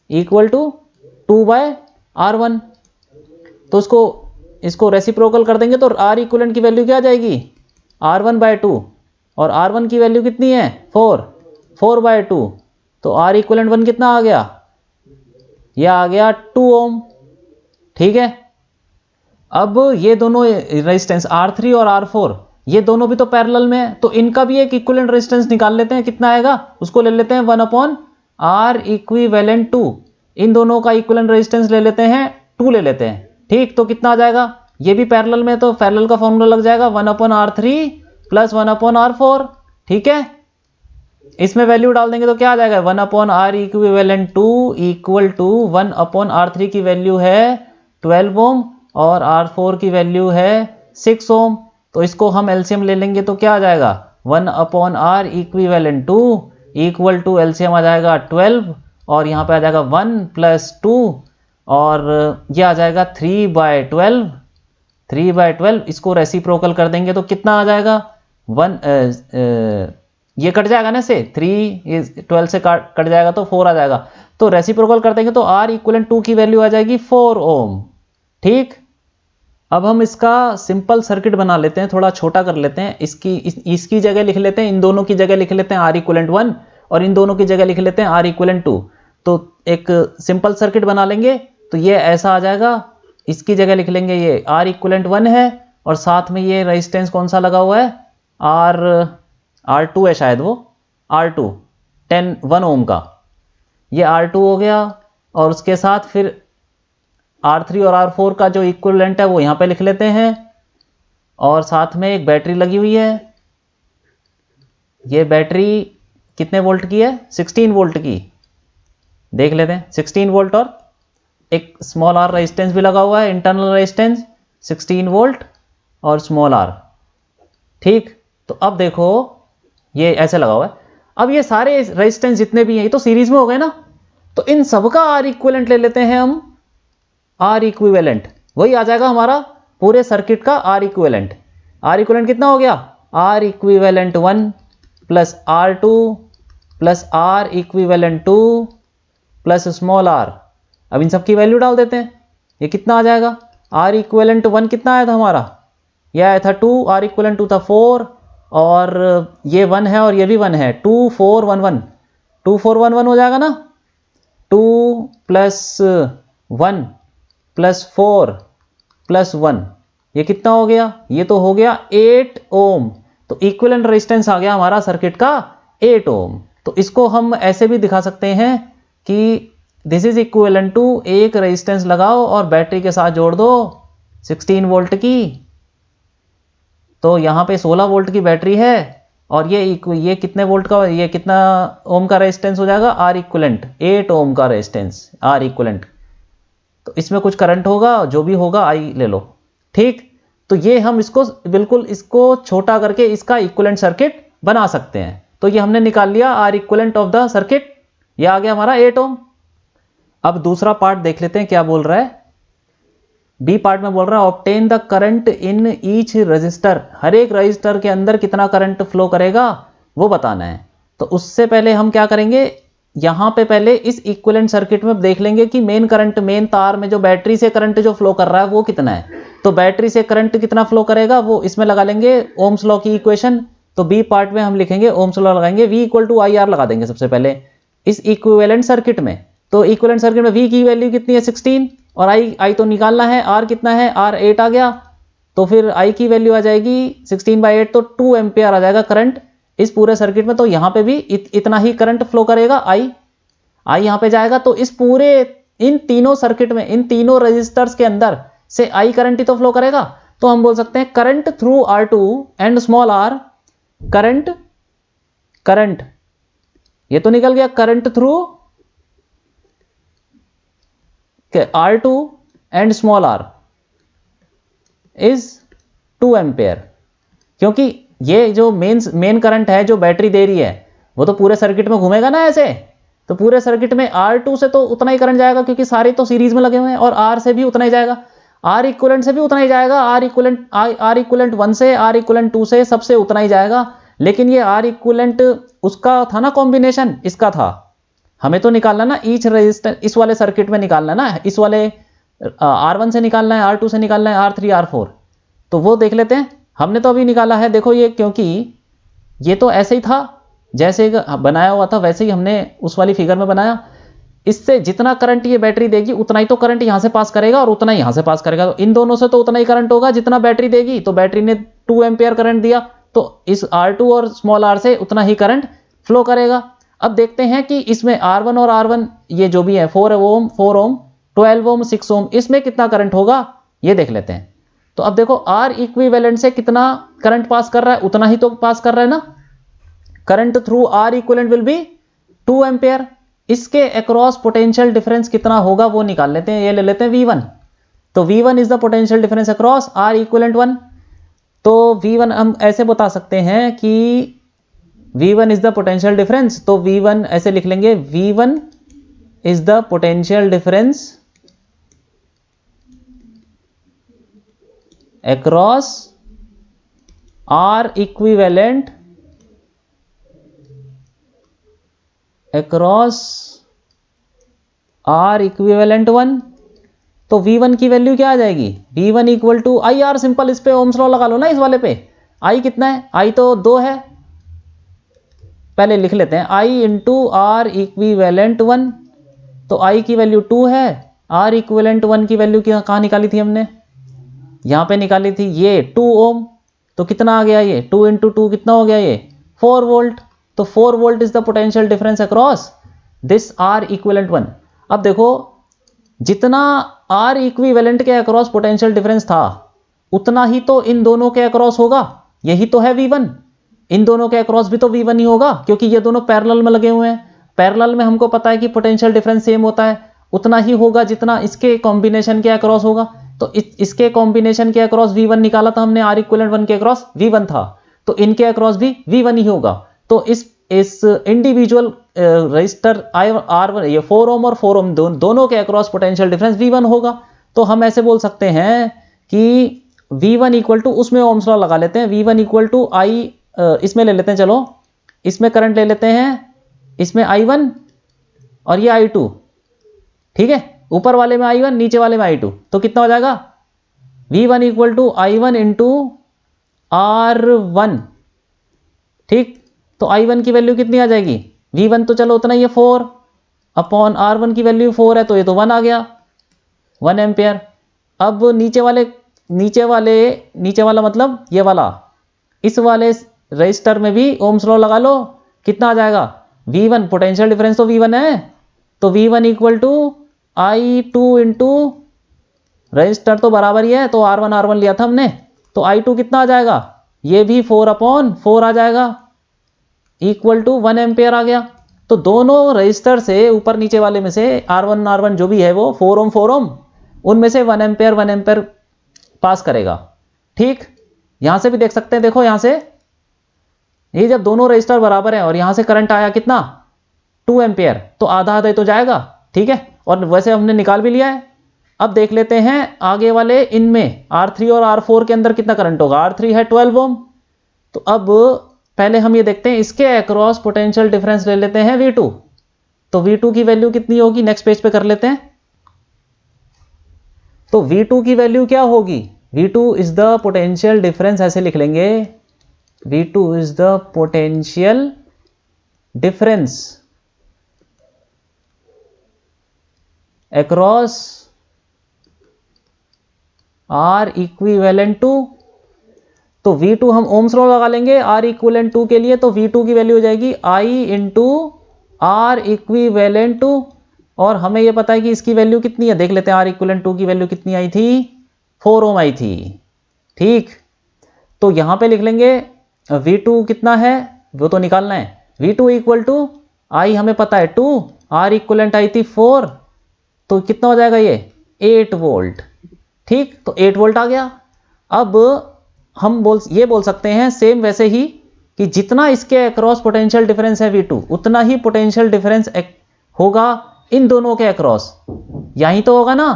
equal to 2 by R1। तो इसको रेसिप्रोकल कर देंगे तो R इक्विवेलेंट की वैल्यू क्या आ जाएगी, R1 बाय 2, और R1 की वैल्यू कितनी है 4 बाय 2, तो R इक्विवेलेंट 1 कितना आ गया, यह आ गया 2 ओम। ठीक है, अब ये दोनों रेजिस्टेंस R3 और R4 ये दोनों भी तो पैरेलल में है, तो इनका भी एक इक्विवेलेंट रेजिस्टेंस निकाल लेते हैं, कितना आएगा, उसको ले लेते हैं 1 अपॉन R इक्विवेलेंट 2। इन दोनों का इक्विवेलेंट रेजिस्टेंस ले लेते हैं 2 ले लेते हैं। ठीक, तो कितना आ जाएगा, ये भी पैरेलल में, तो पैरेलल का फॉर्मूला लग जाएगा 1 upon R3 plus 1 upon R4। ठीक है, इसमें वैल्यू डाल देंगे तो क्या आ जाएगा, 1 upon R equivalent 2 equal to 1 upon R3 की वैल्यू है 12 ओम और R4 की वैल्यू है 6 ओम। तो इसको हम एलसीएम ले लेंगे तो क्या आ जाएगा, 1 upon R equivalent 2 equal to LCM आ जाएगा 12, और यहाँ पे आ जाएगा 1 प्लस 2 और ये आ जाएगा 3 बाय 12। इसको रेसिप्रोकल कर देंगे तो कितना आ जाएगा, ये कट जाएगा ना, से 3 12 से कट जाएगा तो 4 आ जाएगा। तो रेसिप्रोकल कर देंगे तो R इक्वलेंट 2 की वैल्यू आ जाएगी 4 ओम। ठीक, अब हम इसका सिंपल सर्किट बना लेते हैं, थोड़ा छोटा कर लेते हैं। इसकी जगह लिख लेते हैं, इन दोनों की जगह लिख लेते हैं R इक्वलेंट 1 और इन दोनों की जगह लिख लेते हैं R इक्वलेंट 2। तो एक सिंपल सर्किट बना लेंगे तो ये ऐसा आ जाएगा। इसकी जगह लिख लेंगे ये R इक्वलेंट 1 है और साथ में ये रेजिस्टेंस कौन सा लगा हुआ है, R2 है शायद, वो R2 1 ओम का, ये R2 हो गया। और उसके साथ फिर R3 और R4 का जो इक्विवेलेंट है वो यहां पे लिख लेते हैं। और साथ में एक बैटरी लगी हुई है, ये बैटरी कितने वोल्ट की है, 16 वोल्ट की, देख लेते हैं 16 वोल्ट। और एक स्मॉल r रेजिस्टेंस भी लगा हुआ है, इंटरनल रेजिस्टेंस 16 वोल्ट और स्मॉल r। ठीक, तो अब देखो ये ऐसे लगा हुआ है। अब ये सारे रेजिस्टेंस जितने भी हैं ये तो सीरीज में हो गए ना, तो इन सबका R इक्विवेलेंट ले लेते हैं हम। R इक्विवेलेंट वही आ जाएगा हमारा पूरे सर्किट का R इक्विवेलेंट। R इक्विवेलेंट कितना हो गया, R equivalent 1 plus R2 plus R equivalent 2 plus small r। अब इन सब की वैल्यू डाल देते हैं, ये कितना आ जाएगा, R इक्विवेलेंट 1 कितना आया था हमारा, ये आया था 2, R इक्विवेलेंट 2 था 4 और ये 1 है और ये भी 1 है, 2 4 1 1, 2 4 1 1 हो जाएगा ना, 2 प्लस 1 प्लस 4 प्लस 1, ये कितना हो गया, ये तो हो गया 8 ओम। तो इक्विवेलेंट रेजिस्टेंस आ गया हमारा सर्किट का 8 ओम। तो इसको हम ऐसे भी दिखा सकते हैं कि दिस इज इक्विवेलेंट टू, एक रेजिस्टेंस लगाओ और बैटरी के साथ जोड़ दो 16 वोल्ट की, तो यहां पे 16 वोल्ट की बैटरी है और ये कितने वोल्ट का, ये कितना ओम का रेजिस्टेंस हो जाएगा, R इक्विवेलेंट 8 ओम का रेजिस्टेंस R इक्विवेलेंट। तो इसमें कुछ करंट होगा, जो भी होगा I ले लो। ठीक, तो ये हम इसको बिल्कुल इसको छोटा करके इसका इक्विवेलेंट सर्किट बना सकते हैं। तो ये हमने निकाल लिया R equivalent of the circuit, ये आ गया हमारा 8 ओम। अब दूसरा पार्ट देख लेते हैं क्या बोल रहा है। बी पार्ट में बोल रहा है obtain the current in each resistor, हर एक रजिस्टर के अंदर कितना करंट फ्लो करेगा वो बताना है। तो उससे पहले हम क्या करेंगे, यहां पे पहले इस इक्विवेलेंट सर्किट में देख लेंगे कि मेन करंट, मेन तार में जो बैटरी से करंट जो फ्लो कर रहा है वो कितना है। तो बैटरी से करंट कितना फ्लो करेगा वो इसमें लगा लेंगे ओम्स लॉ की इक्वेशन। तो बी पार्ट में हम लिखेंगे ओम्स लॉ लगाएंगे, V इक्वल टू IR लगा देंगे सबसे पहले इस इक्विवेलेंट सर्किट में। तो इक्विवेलेंट सर्किट में V की वैल्यू कितनी है 16 और I तो निकालना है, R कितना है, R 8 आ गया। तो फिर I की वैल्यू आ जाएगी 16/8, तो 2 एम्पियर आ जाएगा करंट इस पूरे सर्किट में। तो यहां पे भी इतना ही करंट फ्लो करेगा, I यहां पे जाएगा। तो इस पूरे इन तीनों सर्किट में, इन तीनों रजिस्टर्स के अंदर से I करंट ही तो फ्लो करेगा। तो हम बोल सकते हैं current through R2 and small r, current ये तो निकल गया, current through R2 and small r is 2 ampere. क्योंकि ये जो मेन करंट है जो बैटरी दे रही है वो तो पूरे सर्किट में घूमेगा ना ऐसे, तो पूरे सर्किट में R2 से तो उतना ही करंट जाएगा क्योंकि सारे तो सीरीज में लगे हुए हैं, और R से भी उतना ही जाएगा, R इक्विवेलेंट से भी उतना ही जाएगा, R इक्विवेलेंट 1 से, R इक्विवेलेंट 2 से, सबसे उतना ही जाएगा। लेकिन ये R इक्विवेलेंट उसका था ना कॉम्बिनेशन, इसका था, हमें तो निकालना ना ईच रेजिस्टेंस, इस वाले सर्किट में निकालना ना, इस वाले R1 से निकालना है, R2 से निकालना है, R3 R4। तो वो देख लेते हैं, हमने तो अभी निकाला है। देखो ये, क्योंकि ये तो ऐसे ही था जैसे बनाया हुआ था वैसे ही हमने उस वाली फिगर में बनाया। इससे जितना करंट ये बैटरी देगी उतना ही तो करंट यहां से पास करेगा और उतना ही यहां से पास करेगा। तो इन दोनों से तो उतना ही करंट होगा जितना बैटरी देगी। तो बैटरी ने 2 एम्पियर करंट दिया, तो इस R2 और स्मॉल r से उतना ही करंट फ्लो करेगा। अब देखते हैं कि इसमें R1 और R1 ये जो भी है 4 ओम 12 ओम 6 ओम, इसमें कितना करंट होगा ये देख लेते हैं। तो अब देखो R इक्विवेलेंट से कितना करंट पास कर रहा है, उतना ही तो पास कर रहा है ना। Current through R equivalent will be 2 ampere. इसके अक्रॉस पोटेंशियल डिफरेंस कितना होगा वो निकाल लेते हैं, ये ले लेते हैं V1। तो V1 is the potential difference across R equivalent 1। तो V1 हम ऐसे बता सकते हैं कि V1 is the potential difference, तो V1 ऐसे लिख लेंगे, V1 is the potential difference across R equivalent across R equivalent 1, तो V1 की वैल्यू क्या आ जाएगी, V1 equal to I R, simple इस पे ओम्स लॉ लगा लो ना इस वाले पे। I कितना है, I तो 2 है, पहले लिख लेते हैं I इंटू R इक्विवेलेंट 1, तो I की वैल्यू 2 है, R इक्विवेलेंट 1 की वैल्यू कहाँ निकाली थी हमने, यहाँ पे निकाली थी, ये 2 ओम, तो कितना आ गया ये 2 इंटू 2 कितना हो गया ये 4 वोल्ट, तो 4 volt is the potential difference across this R equivalent 1। अब देखो जितना R इक्विवेलेंट के अक्रॉस पोटेंशियल डिफरेंस था उतना ही तो इन दोनों के अक्रॉस होगा, यही तो है V1, इन दोनों के अक्रॉस भी तो V1 ही होगा क्योंकि ये दोनों पैरेलल में लगे हुए हैं। पैरेलल में हमको पता है कि पोटेंशियल डिफरेंस सेम होता है, उतना ही होगा जितना इसके कॉम्बिनेशन के अक्रॉस होगा। तो इसके कॉम्बिनेशन के अक्रॉस V1 निकाला था हमने, R इक्विवेलेंट 1 के अक्रॉस V1 था, तो इनके अक्रॉस भी V1 ही होगा। तो इस इंडिविजुअल रजिस्टर R1 ये 4 ओम और 4 ओम दोनों के अक्रॉस पोटेंशियल डिफरेंस V1 होगा। तो हम ऐसे बोल सकते हैं कि V1 इक्वल टू, उसमें ओम्स लॉ लगा लेते हैं, V1 इक्वल टू आई, इसमें ले लेते हैं, चलो इसमें करंट ले लेते हैं, इसमें I1 और ये I2, ठीक है, ऊपर वाले में I1 नीचे वाले में I2, तो कितना हो जाएगा V1 equal to I1 into R1, ठीक, तो I1 की वैल्यू कितनी आ जाएगी, V1 तो चलो उतना ही है 4 अपॉन R1 की वैल्यू 4 है, तो ये तो 1 आ गया, 1 एम्पियर। अब नीचे वाला मतलब ये वाला, इस वाले रजिस्टर में भी ओम्स लॉ लगा लो, कितना आ जाएगा V1, पोटेंशियल डिफरेंस तो V1 है, तो V1 equal to I2 into register तो बराबर ही है, तो R1 लिया था हमने, तो I2 कितना आ जाएगा, ये भी 4 अपॉन 4 आ जाएगा, इक्वल टू 1 एम्पियर आ गया। तो दोनों रजिस्टर से ऊपर नीचे वाले में से R1 जो भी है वो 4 ओम उनमें से 1 एम्पियर पास करेगा, ठीक। यहां से भी देख सकते हैं, देखो यहां से ये जब दोनों रजिस्टर बराबर है और यहां से करंट आया कितना 2 एम्पियर, तो आधा आधा तो जाएगा, ठीक है, और वैसे हमने निकाल भी लिया है। अब देख लेते हैं आगे वाले इनमें R3 और R4 के अंदर कितना करंट होगा, R3 है 12 ओम, तो अब पहले हम ये देखते हैं इसके अक्रॉस पोटेंशियल डिफरेंस ले लेते हैं V2, तो V2 की वैल्यू कितनी होगी, नेक्स्ट पेज पे कर लेते हैं। तो V2 की वैल्यू क्या होगी, V2 is the potential difference, ऐसे लिख लेंगे, V2 is the potential difference across R equivalent two, तो V2 हम ओम्स लॉ लगा लेंगे R इक्विवेलेंट 2 के लिए, तो V2 की वैल्यू हो जाएगी I इंटू R इक्विवेलेंट 2, और हमें यह पता है कि इसकी वैल्यू कितनी है, देख लेते हैं R इक्विवेलेंट 2 की वैल्यू कितनी आई थी, 4 ओम आई थी, ठीक। तो यहां पे लिख लेंगे V2 कितना है वो तो निकालना है, V2 इक्वल टू I हमें पता है 2, R इक्विवेलेंट आई थी 4, तो कितना हो जाएगा ये 8 वोल्ट, ठीक, तो 8 वोल्ट आ गया। अब हम ये बोल सकते हैं सेम वैसे ही कि जितना इसके अक्रॉस पोटेंशियल डिफरेंस है V2 उतना ही पोटेंशियल डिफरेंस होगा इन दोनों के अक्रॉस, यही तो होगा ना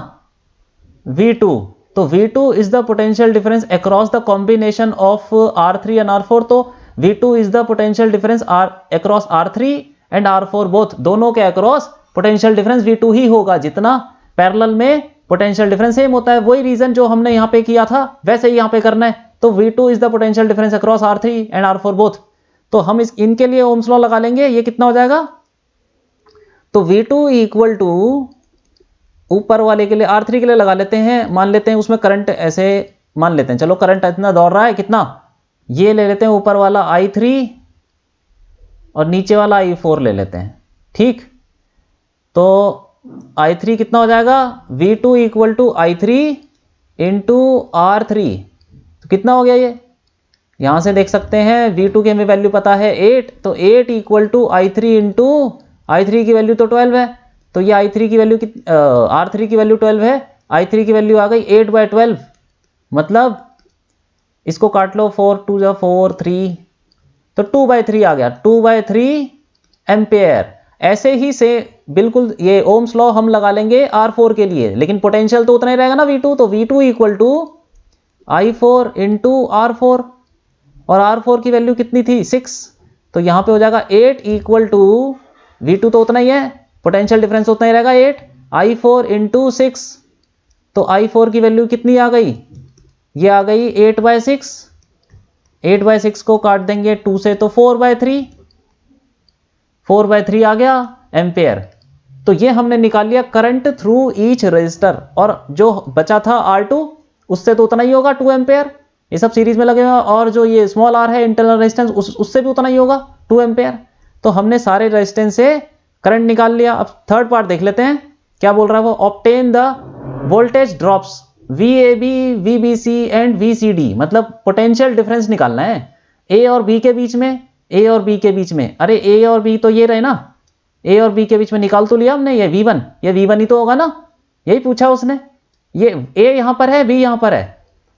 V2, तो V2 is the potential difference across the combination of R3 and R4, तो V2 is the potential difference across R3 and R4 both, दोनों के अक्रॉस पोटेंशियल डिफरेंस V2 ही होगा, जितना पैरेलल में पोटेंशियल डिफरेंस सेम होता है, वही रीजन जो हमने यहां पे किया था वैसे ही यहां पे करना है। तो V2 is the potential difference across R3 and R4 both, तो हम इनके लिए ओम्स लॉ लगा लेंगे, ये कितना हो जाएगा, तो V2 इक्वल टू ऊपर वाले के लिए R3 के लिए लगा लेते हैं, मान लेते हैं उसमें करंट ऐसे मान लेते हैं, चलो करंट इतना दौड़ रहा है, कितना, ये ले लेते हैं ऊपर वाला I3 और नीचे वाला I4 ले लेते हैं, ठीक। तो I3 कितना हो जाएगा, V2 equal to I3 into R3, तो कितना हो गया ये, यहां से देख सकते हैं V2 की हमें वैल्यू पता है 8, तो 8 equal to I3 into I3 की वैल्यू तो 12 है, तो ये I3 की वैल्यू R3 की वैल्यू 12 है, I3 की वैल्यू आ गई 8/12, मतलब इसको काट लो, 4 2 जा 4 3, तो 2/3 आ गया, 2/3 एम्पियर। ऐसे ही से बिल्कुल ये ओम्स लॉ हम लगा लेंगे R4 के लिए, लेकिन पोटेंशियल तो उतना ही रहेगा ना V2, तो V2 equal to I4 into R4, और R4 की वैल्यू कितनी थी 6, तो यहां पे हो जाएगा 8 इक्वल टू V2 तो उतना ही है, पोटेंशियल डिफरेंस उतना ही रहेगा 8, I4 इंटू 6, तो I4 की वैल्यू कितनी आ गई, ये आ गई 8/6, 8/6 को काट देंगे 2 से तो 4/3, 4/3 आ गया एम्पेयर। तो ये हमने निकाल लिया करंट थ्रू ईच रजिस्टर, और जो बचा था R2 उससे तो उतना ही होगा 2 एम्पेयर, ये सब सीरीज में लगे हुए, और जो ये स्मॉल r है इंटरनल रेजिस्टेंस उससे भी उतना ही होगा 2 एम्पेयर। तो हमने सारे रेजिस्टेंस से करंट निकाल लिया। अब थर्ड पार्ट देख लेते हैं क्या बोल रहा है वो, obtain the voltage drops VAB, VBC and VCD, मतलब पोटेंशियल डिफरेंस निकालना है A और B के बीच में, A और B के बीच में। अरे A और B तो ये रहे ना, A और B के बीच में निकाल तो लिया हमने, ये V1, ये V1 ही तो होगा ना, यही पूछा उसने। ये A यहां पर है, B यहां पर है,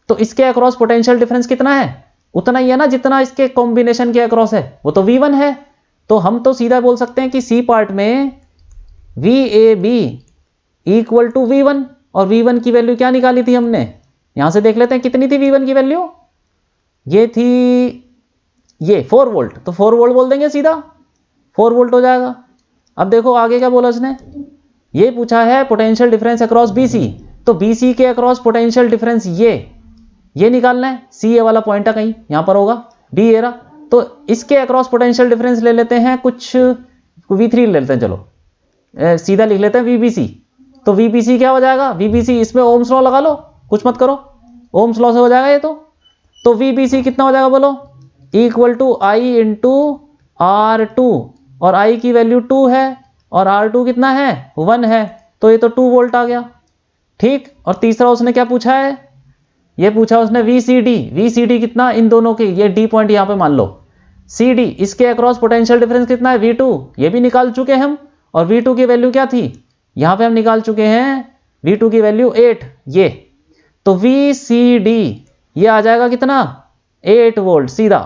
तो इसके अक्रॉस पोटेंशियल डिफरेंस कितना है, उतना ही है ना जितना इसके कॉम्बिनेशन के अक्रॉस है, वो तो V1 है। तो हम तो सीधा बोल सकते हैं कि C पार्ट में VAB इक्वल टू V1, और V1 की वैल्यू क्या निकाली थी हमने, यहां से देख लेते हैं कितनी थी V1 की वैल्यू, ये थी ये 4 वोल्ट, तो 4 वोल्ट बोल देंगे सीधा, 4 वोल्ट हो जाएगा। अब देखो आगे क्या बोला उसने, ये पूछा है पोटेंशियल डिफरेंस अक्रॉस BC, तो BC के अक्रॉस पोटेंशियल डिफरेंस ये निकालना है, C ये वाला पॉइंट है कहीं यहां पर होगा, B ये रहा, तो इसके अक्रॉस पोटेंशियल डिफरेंस ले लेते हैं, कुछ V3 ले लेते हैं, चलो सीधा लिख लेते हैं VBC। तो VBC क्या हो जाएगा, VBC इसमें ओम्स लॉ लगा लो, कुछ मत करो, ओम्स लॉ से हो जाएगा ये तो VBC कितना हो जाएगा बोलो, equal to I into R2, और I की वैल्यू 2 है और R2 कितना है 1 है, तो ये तो 2 वोल्ट आ गया। ठीक, और तीसरा उसने क्या पूछा है, ये पूछा उसने VCD कितना, इन दोनों के, ये D पॉइंट यहां पे मान लो, CD इसके अक्रॉस पोटेंशियल डिफरेंस कितना है V2, ये भी निकाल चुके हम, और V2 की वैल्यू क्या थी, यहां पे हम निकाल चुके हैं V2 की वैल्यू 8, ये तो VCD ये आ जाएगा कितना 8 वोल्ट, सीधा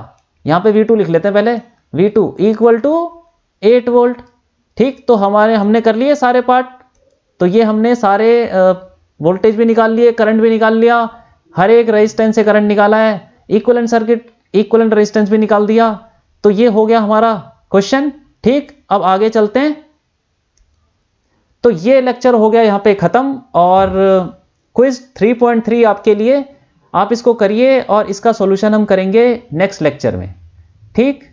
यहां पे V2 लिख लेते हैं पहले, V2 इक्वल टू 8 वोल्ट। ठीक, तो हमने कर लिए सारे पार्ट, तो ये हमने सारे वोल्टेज भी निकाल लिए, करंट भी निकाल लिया, हर एक रेजिस्टेंस से करंट निकाला है, इक्विवेलेंट सर्किट इक्विवेलेंट रेजिस्टेंस भी निकाल दिया, तो ये हो गया हमारा क्वेश्चन। ठीक, अब आगे चलते हैं। तो ये लेक्चर हो गया यहाँ पे खत्म, और क्विज 3.3 आपके लिए, आप इसको करिए और इसका सॉल्यूशन हम करेंगे नेक्स्ट लेक्चर में। ठीक।